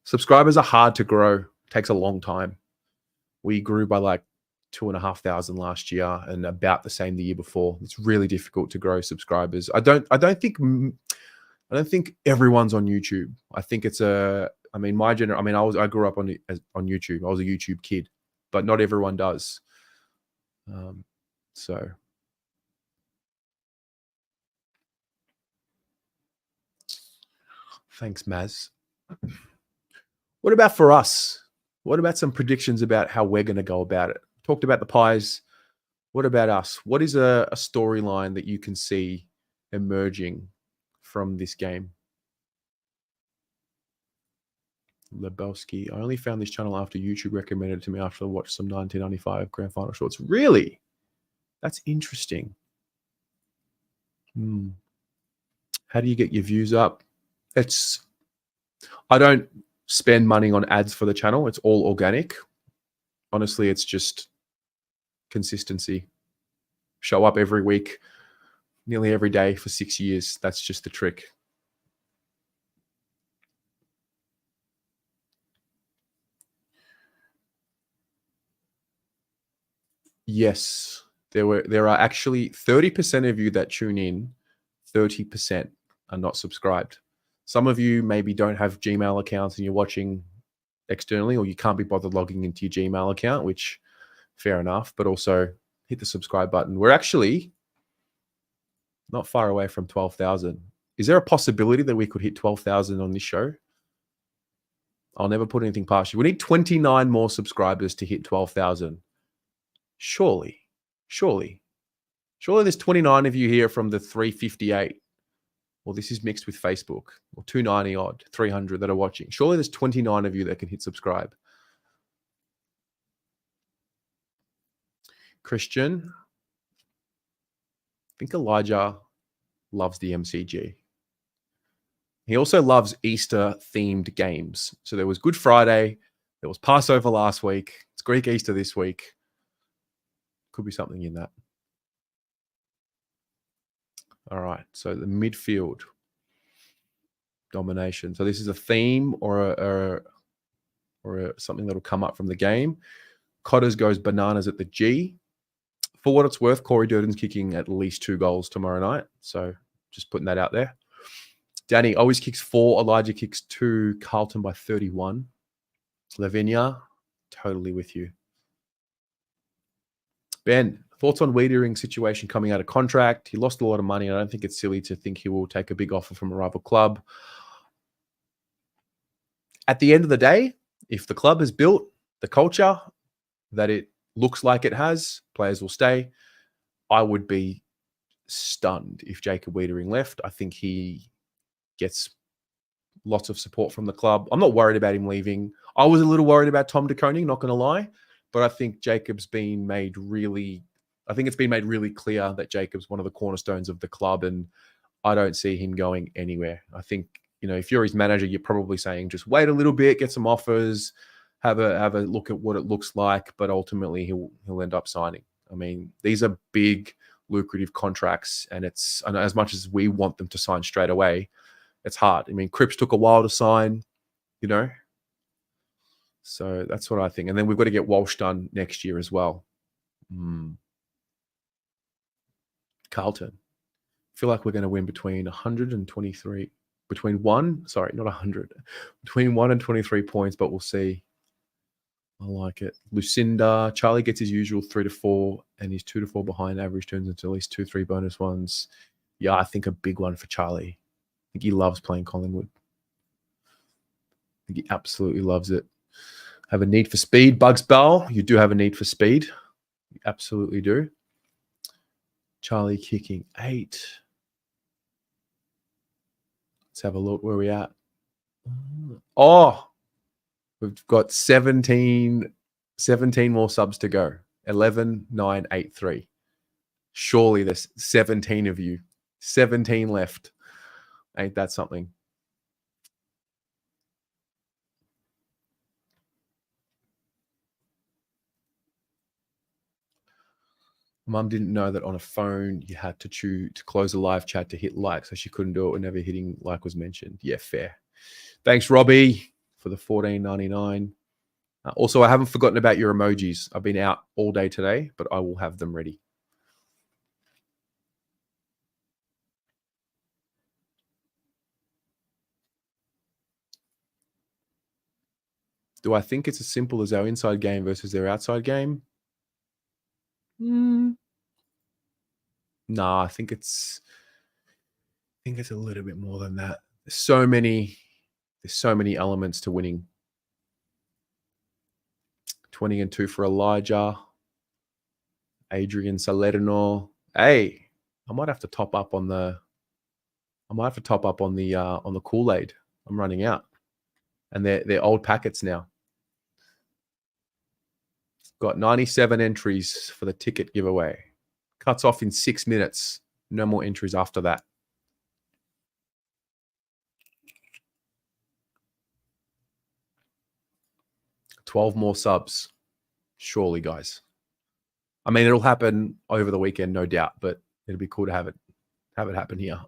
Subscribers are hard to grow. It takes a long time. We grew by like 2,500 last year and about the same the year before. It's really difficult to grow subscribers. I don't think everyone's on YouTube. I think it's I grew up on YouTube. I was a YouTube kid, but not everyone does. So thanks, Maz. What about for us? What about some predictions about how we're going to go about it? Talked about the Pies. What about us? What is a storyline that you can see emerging from this game? Lebowski. I only found this channel after YouTube recommended it to me after I watched some 1995 grand final shorts. Really? That's interesting. How do you get your views up? I don't spend money on ads for the channel. It's all organic. Honestly, it's just consistency. Show up every week, nearly every day for 6 years. That's just the trick. Yes, there are actually 30% of you that tune in, 30% are not subscribed. Some of you maybe don't have Gmail accounts and you're watching externally, or you can't be bothered logging into your Gmail account, which fair enough, but also hit the subscribe button. We're actually not far away from 12,000. Is there a possibility that we could hit 12,000 on this show? I'll never put anything past you. We need 29 more subscribers to hit 12,000. Surely there's 29 of you here from the 358. Well, this is mixed with Facebook, or 290 odd, 300 that are watching. Surely there's 29 of you that can hit subscribe. Christian, I think Elijah loves the MCG. He also loves Easter-themed games. So there was Good Friday, there was Passover last week, it's Greek Easter this week. Could be something in that. All right, so the midfield domination. So this is a theme or something that'll come up from the game. Cotters goes bananas at the G. For what it's worth, Corey Durden's kicking at least 2 goals tomorrow night. So just putting that out there. Danny always kicks 4. Elijah kicks 2. Carlton by 31. Lavinia, totally with you. Ben, thoughts on Wiedering's situation coming out of contract? He lost a lot of money. I don't think it's silly to think he will take a big offer from a rival club. At the end of the day, if the club has built the culture that it looks like it has, players will stay. I would be stunned if Jacob Wiedering left. I think he gets lots of support from the club. I'm not worried about him leaving. I was a little worried about Tom de Koning, not going to lie. But I think it's been made really clear that Jacob's one of the cornerstones of the club, and I don't see him going anywhere. I think, if you're his manager, you're probably saying just wait a little bit, get some offers, have a look at what it looks like, but ultimately he'll end up signing. I mean, these are big, lucrative contracts, and as much as we want them to sign straight away, it's hard. I mean, Cripps took a while to sign, So that's what I think. And then we've got to get Walsh done next year as well. Carlton. I feel like we're going to win between 123, between 1 and 23 points, but we'll see. I like it. Lucinda. Charlie gets his usual 3 to 4, and his 2 to 4 behind average turns into at least 2-3 bonus ones. Yeah, I think a big one for Charlie. I think he loves playing Collingwood. I think he absolutely loves it. Have a need for speed. Bugs Bell, you do have a need for speed. You absolutely do. Charlie kicking 8. Let's have a look where we're at. Oh, we've got 17 more subs to go. 11, 9, 8, 3. Surely there's 17 of you. 17 left. Ain't that something? Mum didn't know that on a phone you had to close a live chat to hit like, so she couldn't do it whenever hitting like was mentioned. Yeah, fair. Thanks, Robbie, for the $14.99. Also, I haven't forgotten about your emojis. I've been out all day today, but I will have them ready. Do I think it's as simple as our inside game versus their outside game? No, I think it's a little bit more than that. There's so many elements to winning. 20 and 2 for Elijah. Adrian Salerno. Hey, I might have to top up on the Kool-Aid. I'm running out. And they're old packets now. Got 97 entries for the ticket giveaway. Cuts off in 6 minutes. No more entries after that. $12 more subs. Surely, guys. I mean, it'll happen over the weekend, no doubt, but it'll be cool to have it have it happen here.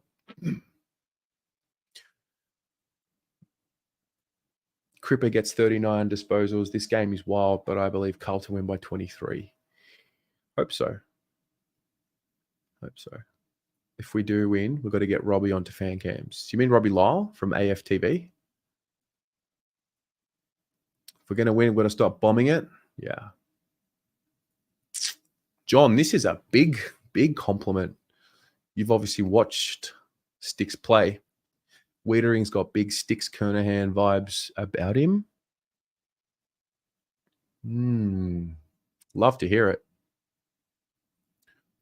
Cripper gets 39 disposals. This game is wild, but I believe Carlton win by 23. Hope so. Hope so. If we do win, we've got to get Robbie onto fan cams. You mean Robbie Lyle from AFTV? If we're going to win, we're going to stop bombing it. Yeah. John, this is a big, big compliment. You've obviously watched Sticks play. Wiedering's got big Sticks Kernahan vibes about him. Love to hear it.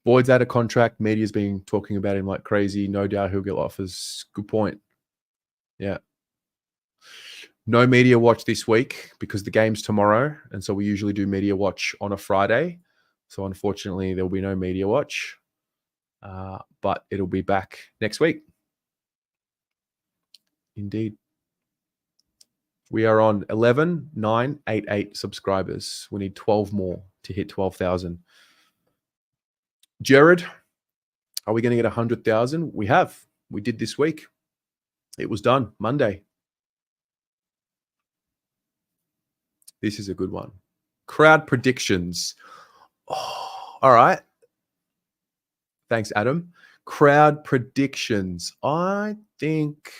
Boyd's out of contract. Media's been talking about him like crazy. No doubt he'll get offers. Good point. Yeah. No media watch this week because the game's tomorrow. And so we usually do media watch on a Friday. So unfortunately, there will be no media watch. But it'll be back next week. Indeed. We are on 11,988 subscribers. We need 12 more to hit 12,000. Jared, are we going to get 100,000? We have. We did this week. It was done Monday. This is a good one. Crowd predictions. Oh, all right. Thanks, Adam. Crowd predictions. I think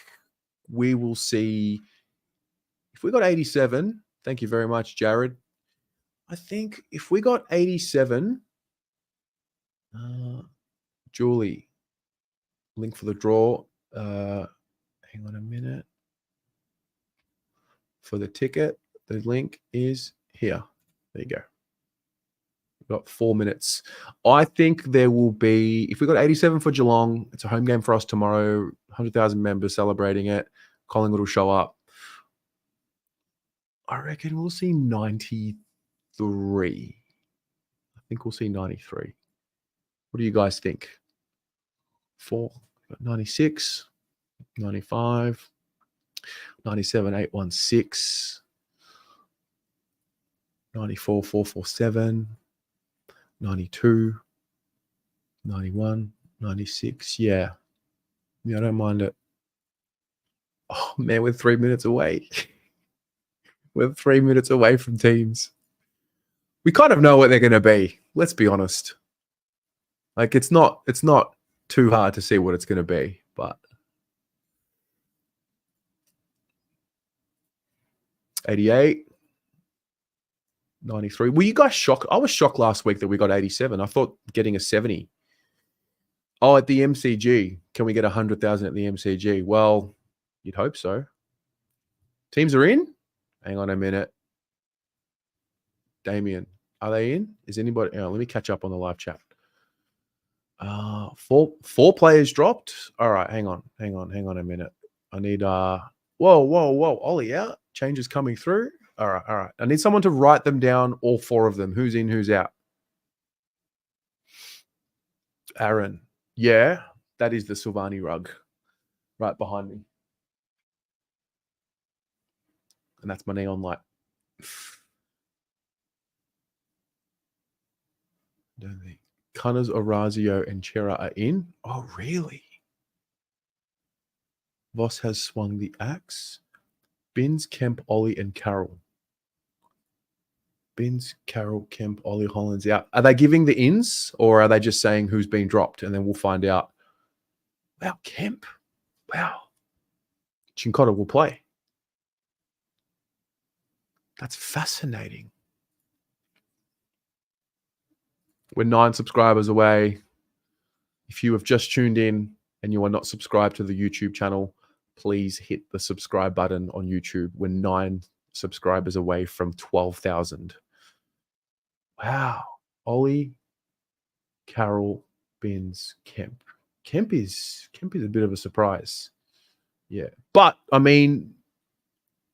we will see. If we got 87, thank you very much, Jared. I think if we got 87, Julie, link for the draw. Hang on a minute. For the ticket, the link is here. There you go. We've got 4 minutes. I think there will be, if we got 87 for Geelong, it's a home game for us tomorrow, 100,000 members celebrating it. Collingwood will show up. I reckon we'll see 93. I think we'll see 93. What do you guys think? 96, 95, 97, 816, 94, 447, 92, 91, 96. Yeah, I don't mind it. Oh, man, we're 3 minutes away. We're 3 minutes away from teams. We kind of know what they're going to be. Let's be honest. Like it's not too hard to see what it's going to be, but 88, 93. Were you guys shocked? I was shocked last week that we got 87. I thought getting a 70. Oh, at the MCG. Can we get 100,000 at the MCG? Well, you'd hope so. Teams are in? Hang on a minute. Damien, are they in? Is anybody? Let me catch up on the live chat. Four players dropped. All right, hang on a minute. I need whoa, Ollie out. Changes coming through. All right. I need someone to write them down, all 4 of them. Who's in, who's out? Aaron. Yeah, that is the Silvani rug right behind me. And that's my neon light. Don't think Cunners, Orazio, and Chera are in. Oh, really? Voss has swung the axe. Binns, Kemp, Ollie, and Carroll. Binns, Carroll, Kemp, Ollie, Hollands out. Are they giving the ins or are they just saying who's been dropped? And then we'll find out. Wow, Kemp. Wow. Chincotta will play. That's fascinating. We're 9 subscribers away. If you have just tuned in and you are not subscribed to the YouTube channel, please hit the subscribe button on YouTube. We're 9 subscribers away from 12,000. Wow. Ollie, Carroll, Binns, Kemp. Kemp is a bit of a surprise. Yeah. But, I mean,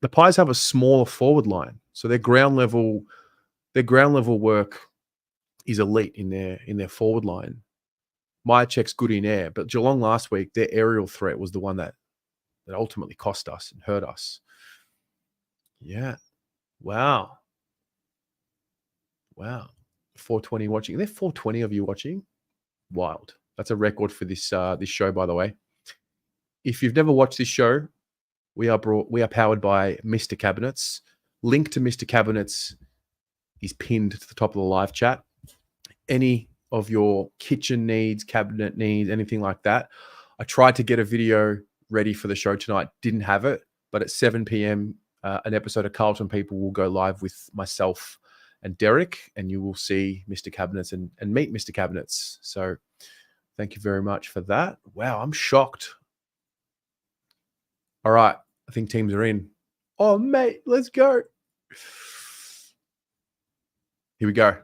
the Pies have a smaller forward line. So their ground level work is elite in their forward line. Myercheck's good in air, but Geelong last week, their aerial threat was the one that ultimately cost us and hurt us. Yeah. Wow. 420 watching. Are there 420 of you watching? Wild. That's a record for this this show, by the way. If you've never watched this show, we are powered by Mr. Cabinets. Link to Mr. Cabinets is pinned to the top of the live chat. Any of your kitchen needs, cabinet needs, anything like that. I tried to get a video ready for the show tonight, didn't have it, but at 7 p.m., an episode of Carlton People will go live with myself and Derek, and you will see Mr. Cabinets and meet Mr. Cabinets. So thank you very much for that. Wow, I'm shocked. All right, I think teams are in. Oh, mate, let's go. Here we go.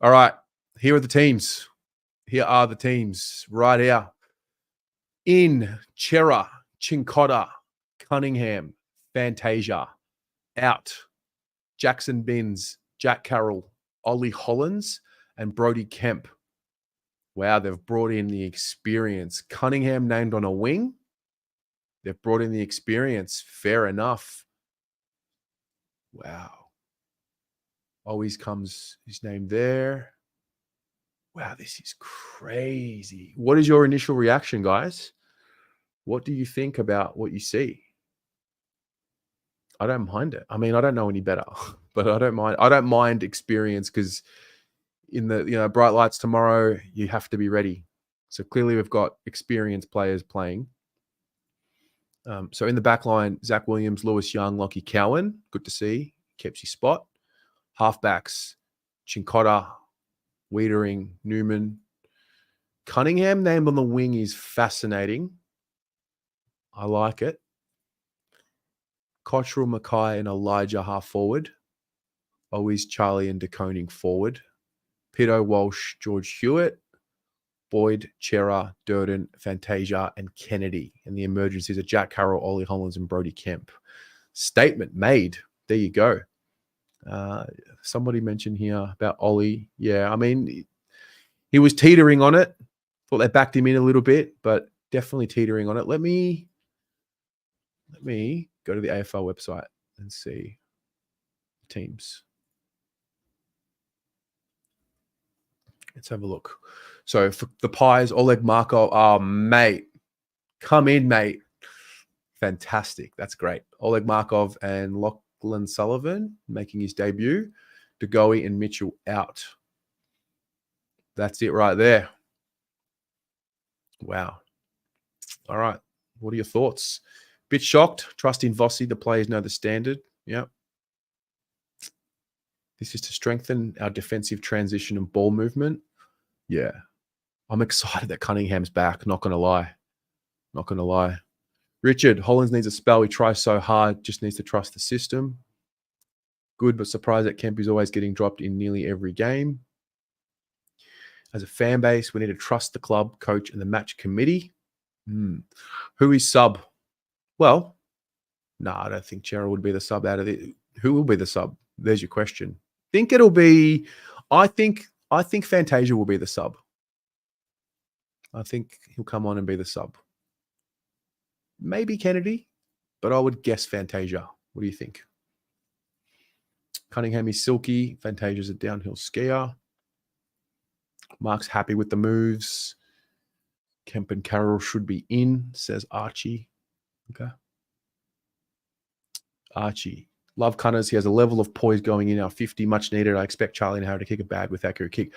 All right, here are the teams. Here are the teams right here. In Chera, Chincotta, Cunningham, Fantasia. Out, Jackson Binns, Jack Carroll, Ollie Hollins, and Brody Kemp. Wow, they've brought in the experience. Cunningham named on a wing. They've brought in the experience. Fair enough. Wow. Always comes his name there. Wow, this is crazy. What is your initial reaction, guys? What do you think about what you see? I don't mind it. I mean, I don't know any better, but I don't mind. I don't mind experience because in the bright lights tomorrow, you have to be ready. So clearly we've got experienced players playing. So in the back line, Zach Williams, Lewis Young, Lockie Cowan. Good to see. Kept his spot. Halfbacks, Chincotta, Wiedering, Newman. Cunningham named on the wing is fascinating. I like it. Cottrell, Mackay, and Elijah half forward. Always Charlie and DeConing forward. Pito, Walsh, George Hewitt. Boyd, Chera, Durden, Fantasia, and Kennedy. And the emergencies are Jack Carroll, Ollie Hollins, and Brody Kemp. Statement made. There you go. Somebody mentioned here about Ollie. Yeah, I mean, he was teetering on it. Thought they backed him in a little bit, but definitely teetering on it. Let me go to the AFL website and see teams. Let's have a look. So for the Pies, Oleg Markov. Oh, mate. Come in, mate. Fantastic. That's great. Oleg Markov and Lachlan Sullivan making his debut. DeGoey and Mitchell out. That's it right there. Wow. All right. What are your thoughts? Bit shocked. Trust in Vossi. The players know the standard. Yeah. This is to strengthen our defensive transition and ball movement. Yeah. I'm excited that Cunningham's back. Not going to lie. Not going to lie. Richard, Hollins needs a spell. He tries so hard. Just needs to trust the system. Good, but surprised that Kemp is always getting dropped in nearly every game. As a fan base, we need to trust the club, coach, and the match committee. Who is sub? Well, no, I don't think Chera would be the sub out of it. Who will be the sub? There's your question. Think it'll be. I think Fantasia will be the sub. I think he'll come on and be the sub. Maybe Kennedy, but I would guess Fantasia. What do you think? Cunningham is silky. Fantasia's a downhill skier. Mark's happy with the moves. Kemp and Carroll should be in, says Archie. Okay. Archie. Love Cunners. He has a level of poise going in our 50. Much needed. I expect Charlie and Harry to kick a bag with accurate kick.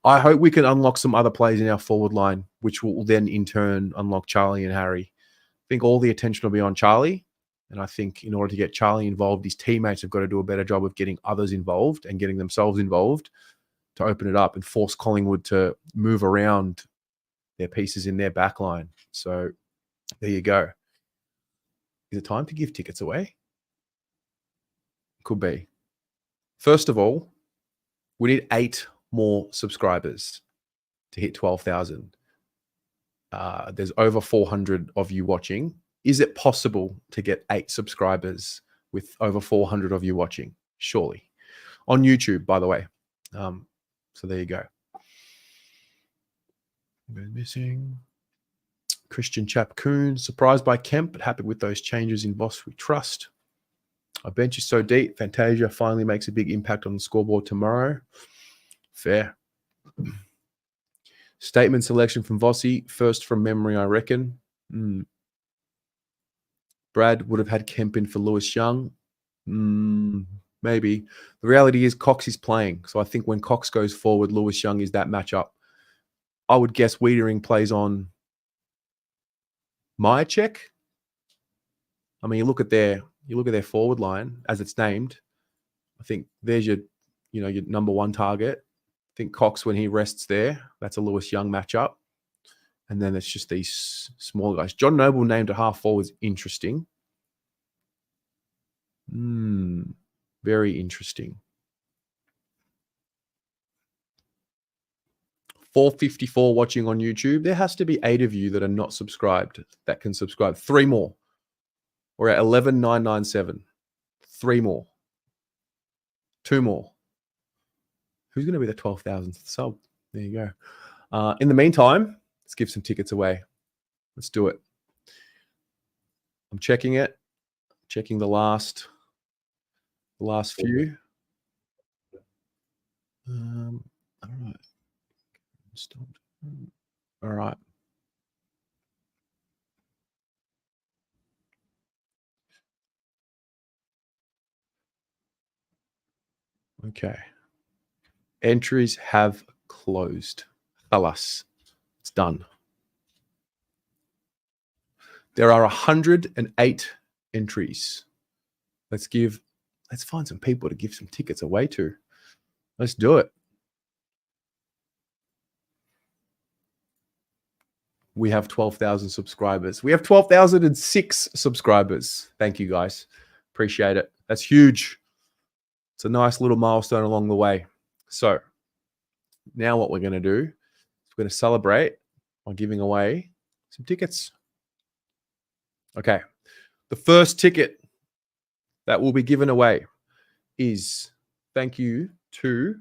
I hope we can unlock some other players in our forward line, which will then in turn unlock Charlie and Harry. I think all the attention will be on Charlie. And I think in order to get Charlie involved, his teammates have got to do a better job of getting others involved and getting themselves involved to open it up and force Collingwood to move around their pieces in their back line. So there you go. Is it time to give tickets away? Could be. First of all, we need 8 more subscribers to hit 12,000. There's over 400 of you watching. Is it possible to get 8 subscribers with over 400 of you watching? Surely. On YouTube, by the way. So there you go. Missing. Christian Chapcoon. Surprised by Kemp, but happy with those changes in Voss we trust. Our bench is so deep. Fantasia finally makes a big impact on the scoreboard tomorrow. Fair. Statement selection from Vossi. First from memory, I reckon. Brad would have had Kemp in for Lewis Young. Maybe. The reality is Cox is playing. So I think when Cox goes forward, Lewis Young is that matchup. I would guess Wiedering plays on Myercheck. I mean, you look at their forward line as it's named. I think there's your number one target. I think Cox, when he rests there, that's a Lewis Young matchup. And then it's just these small guys. John Noble named a half forward is interesting. Very interesting. 454 watching on YouTube. There has to be 8 of you that are not subscribed that can subscribe. 3 more. We're at 11,997. 3 more. 2 more. Who's going to be the 12,000th sub? There you go. In the meantime, let's give some tickets away. Let's do it. I'm checking it. Checking the last few. All right. All right. Okay. Entries have closed. Alas, it's done. There are 108 entries. Let's find some people to give some tickets away to. Let's do it. We have 12,000 subscribers. We have 12,006 subscribers. Thank you, guys. Appreciate it. That's huge. It's a nice little milestone along the way. So now what we're going to do is we're going to celebrate by giving away some tickets. Okay. The first ticket that will be given away is thank you to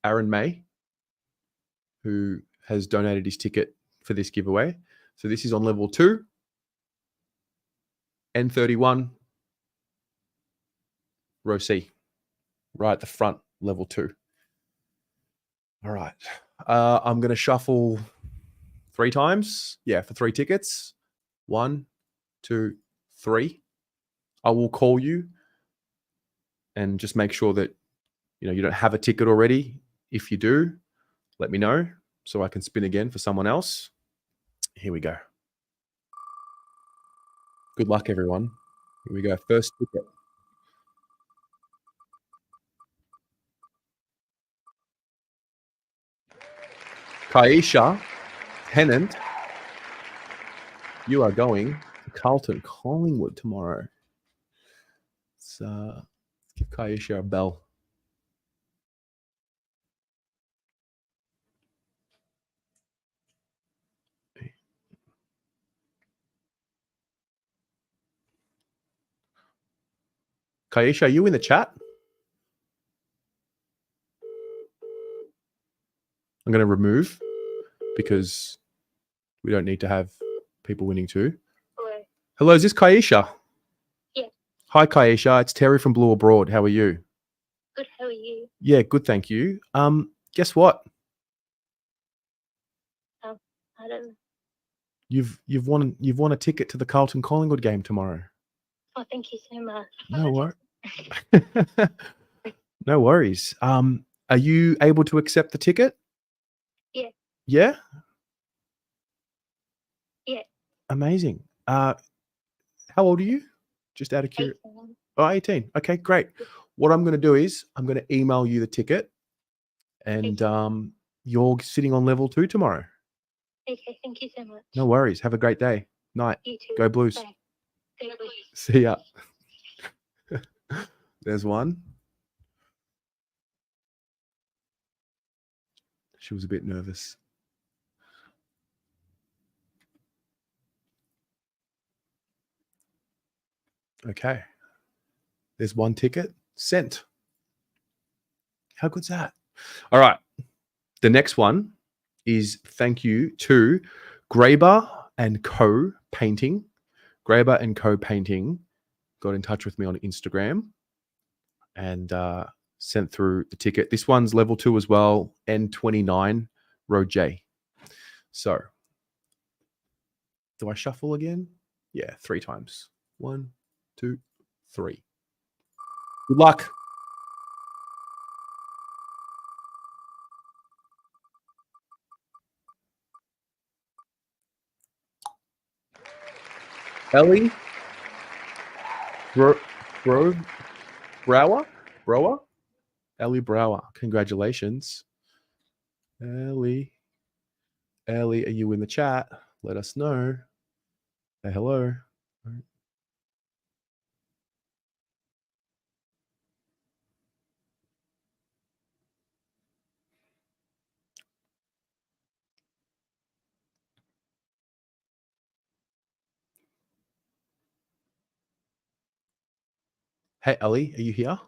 Aaron May, who has donated his ticket for this giveaway. So this is on level 2, N31, row C, right at the front, level 2. All right. I'm going to shuffle 3 times. Yeah, for 3 tickets. 1, 2, 3. I will call you and just make sure that you don't have a ticket already. If you do, let me know so I can spin again for someone else. Here we go. Good luck, everyone. Here we go. First ticket. Kaisha Tennant, you are going to Carlton, Collingwood tomorrow. Let's give Kaisha a bell. Kaisha, are you in the chat? I'm going to remove because we don't need to have people winning too. Hello. Hello, is this Kaisha? Yeah. Hi, Kaisha. It's Terry from Blue Abroad. How are you? Good. How are you? Yeah, good, thank you. Guess what? I don't know. You've won a ticket to the Carlton Collingwood game tomorrow. Oh, thank you so much. No worries. No worries. Are you able to accept the ticket? Yeah. Yeah? Yeah. Amazing. How old are you? Just out of curiosity. 18. Oh, 18. Okay, great. What I'm going to do is I'm going to email you the ticket and you're sitting on level 2 tomorrow. Okay, thank you so much. No worries. Have a great day. Night. You too. Go Blues. Bye. Go Blues. See ya. There's one. She was a bit nervous. Okay. There's one ticket sent. How good's that? All right. The next one is thank you to Graber and Co Painting. Graber and Co Painting got in touch with me on Instagram and sent through the ticket. This one's level 2 as well, N29, row J. So, do I shuffle again? Yeah, 3 times. 1, 2, 3. Good luck. Ellie Brower? Ellie Brower. Congratulations. Ellie, are you in the chat? Let us know. Say hello. Hey, Ellie, are you here?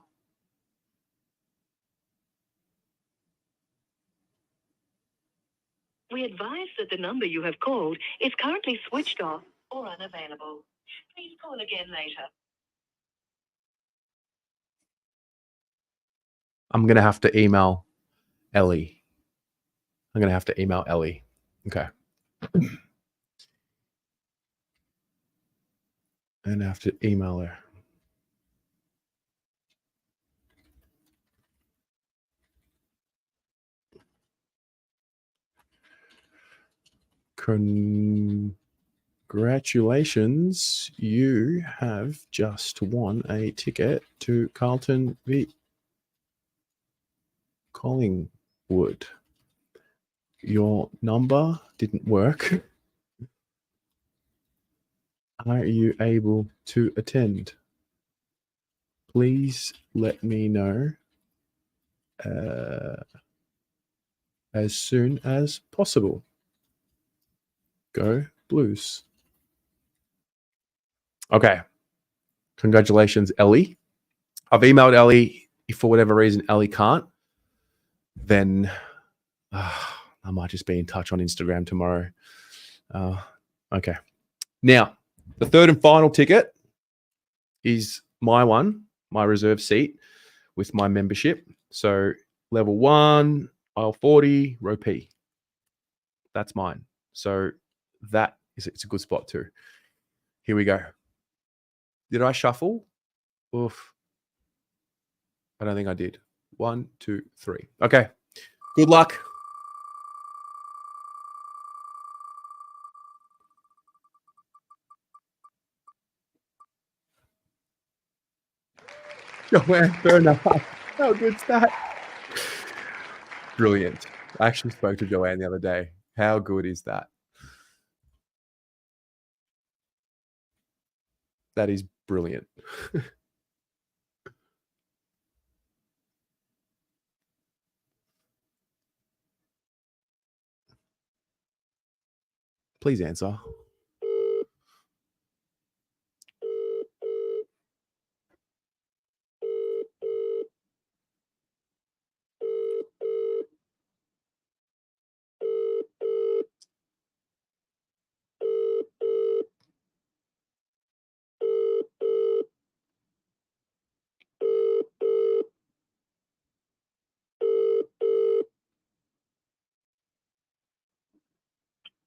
We advise that the number you have called is currently switched off or unavailable. Please call again later. I'm going to have to email Ellie. Okay. And I have to email her. Congratulations. You have just won a ticket to Carlton v Collingwood. Your number didn't work. Are you able to attend? Please let me know as soon as possible. Go Blues. Okay. Congratulations, Ellie. I've emailed Ellie. If for whatever reason Ellie can't, then I might just be in touch on Instagram tomorrow. Okay. Now, the third and final ticket is my one, my reserve seat with my membership. So level 1, aisle 40, row P. That's mine. So it's a good spot too. Here we go. Did I shuffle? Oof. I don't think I did. 1, 2, 3. Okay. Good luck. Joanne, fair enough. How good's that? Brilliant. I actually spoke to Joanne the other day. How good is that? That is brilliant. Please answer.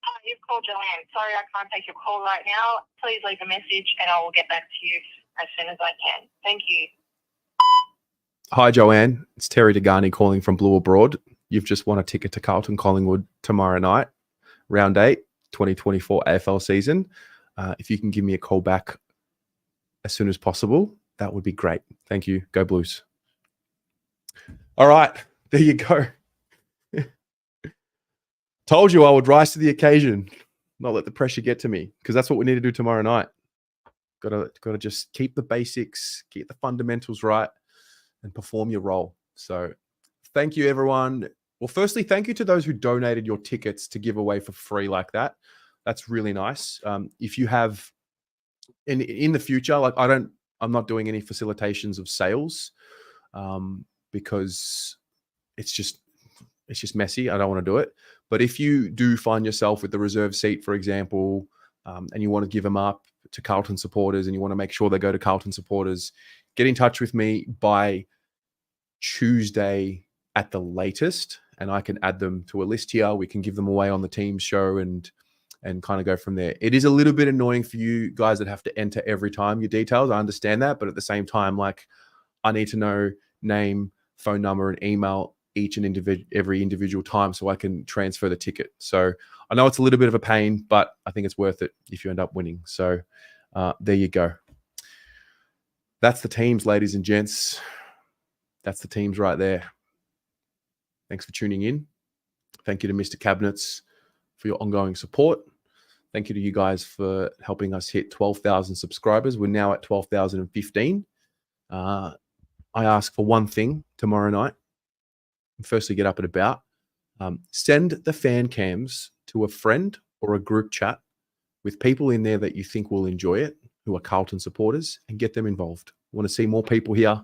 Hi, you've called Joanne. Sorry, I can't take your call right now. Please leave a message and I will get back to you as soon as I can. Thank you. Hi, Joanne. It's Terry Degani calling from Blue Abroad. You've just won a ticket to Carlton Collingwood tomorrow night, round 8, 2024 AFL season. If you can give me a call back as soon as possible, that would be great. Thank you. Go Blues. All right. There you go. Told you I would rise to the occasion, not let the pressure get to me, because that's what we need to do tomorrow night. Got to just keep the basics, keep the fundamentals right, and perform your role. So thank you, everyone. Well, firstly, thank you to those who donated your tickets to give away for free like that. That's really nice. If you have in the future, like I'm not doing any facilitations of sales because it's just messy. I don't want to do it. But if you do find yourself with the reserve seat, for example, and you want to give them up to Carlton supporters and you want to make sure they go to Carlton supporters, get in touch with me by Tuesday at the latest. and I can add them to a list here. We can give them away on the team show and kind of go from there. It is a little bit annoying for you guys that have to enter every time your details. I understand that, but at the same time, like, I need to know name, phone number, and email each and every individual time so I can transfer the ticket. So I know it's a little bit of a pain, but I think it's worth it if you end up winning. So there you go. That's the teams, ladies and gents. That's the teams right there. Thanks for tuning in. Thank you to Mr. Cabinets for your ongoing support. Thank you to you guys for helping us hit 12,000 subscribers. We're now at 12,015. I ask for one thing tomorrow night. Firstly, get up and about. Send the fan cams to a friend or a group chat with people in there that you think will enjoy it, who are Carlton supporters, and get them involved. I want to see more people here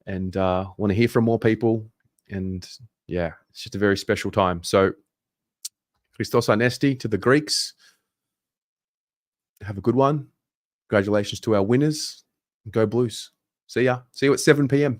and want to hear from more people. And yeah, it's just a very special time. So Christos Anesti to the Greeks. Have a good one. Congratulations to our winners. Go Blues. See ya. See you at 7 p.m.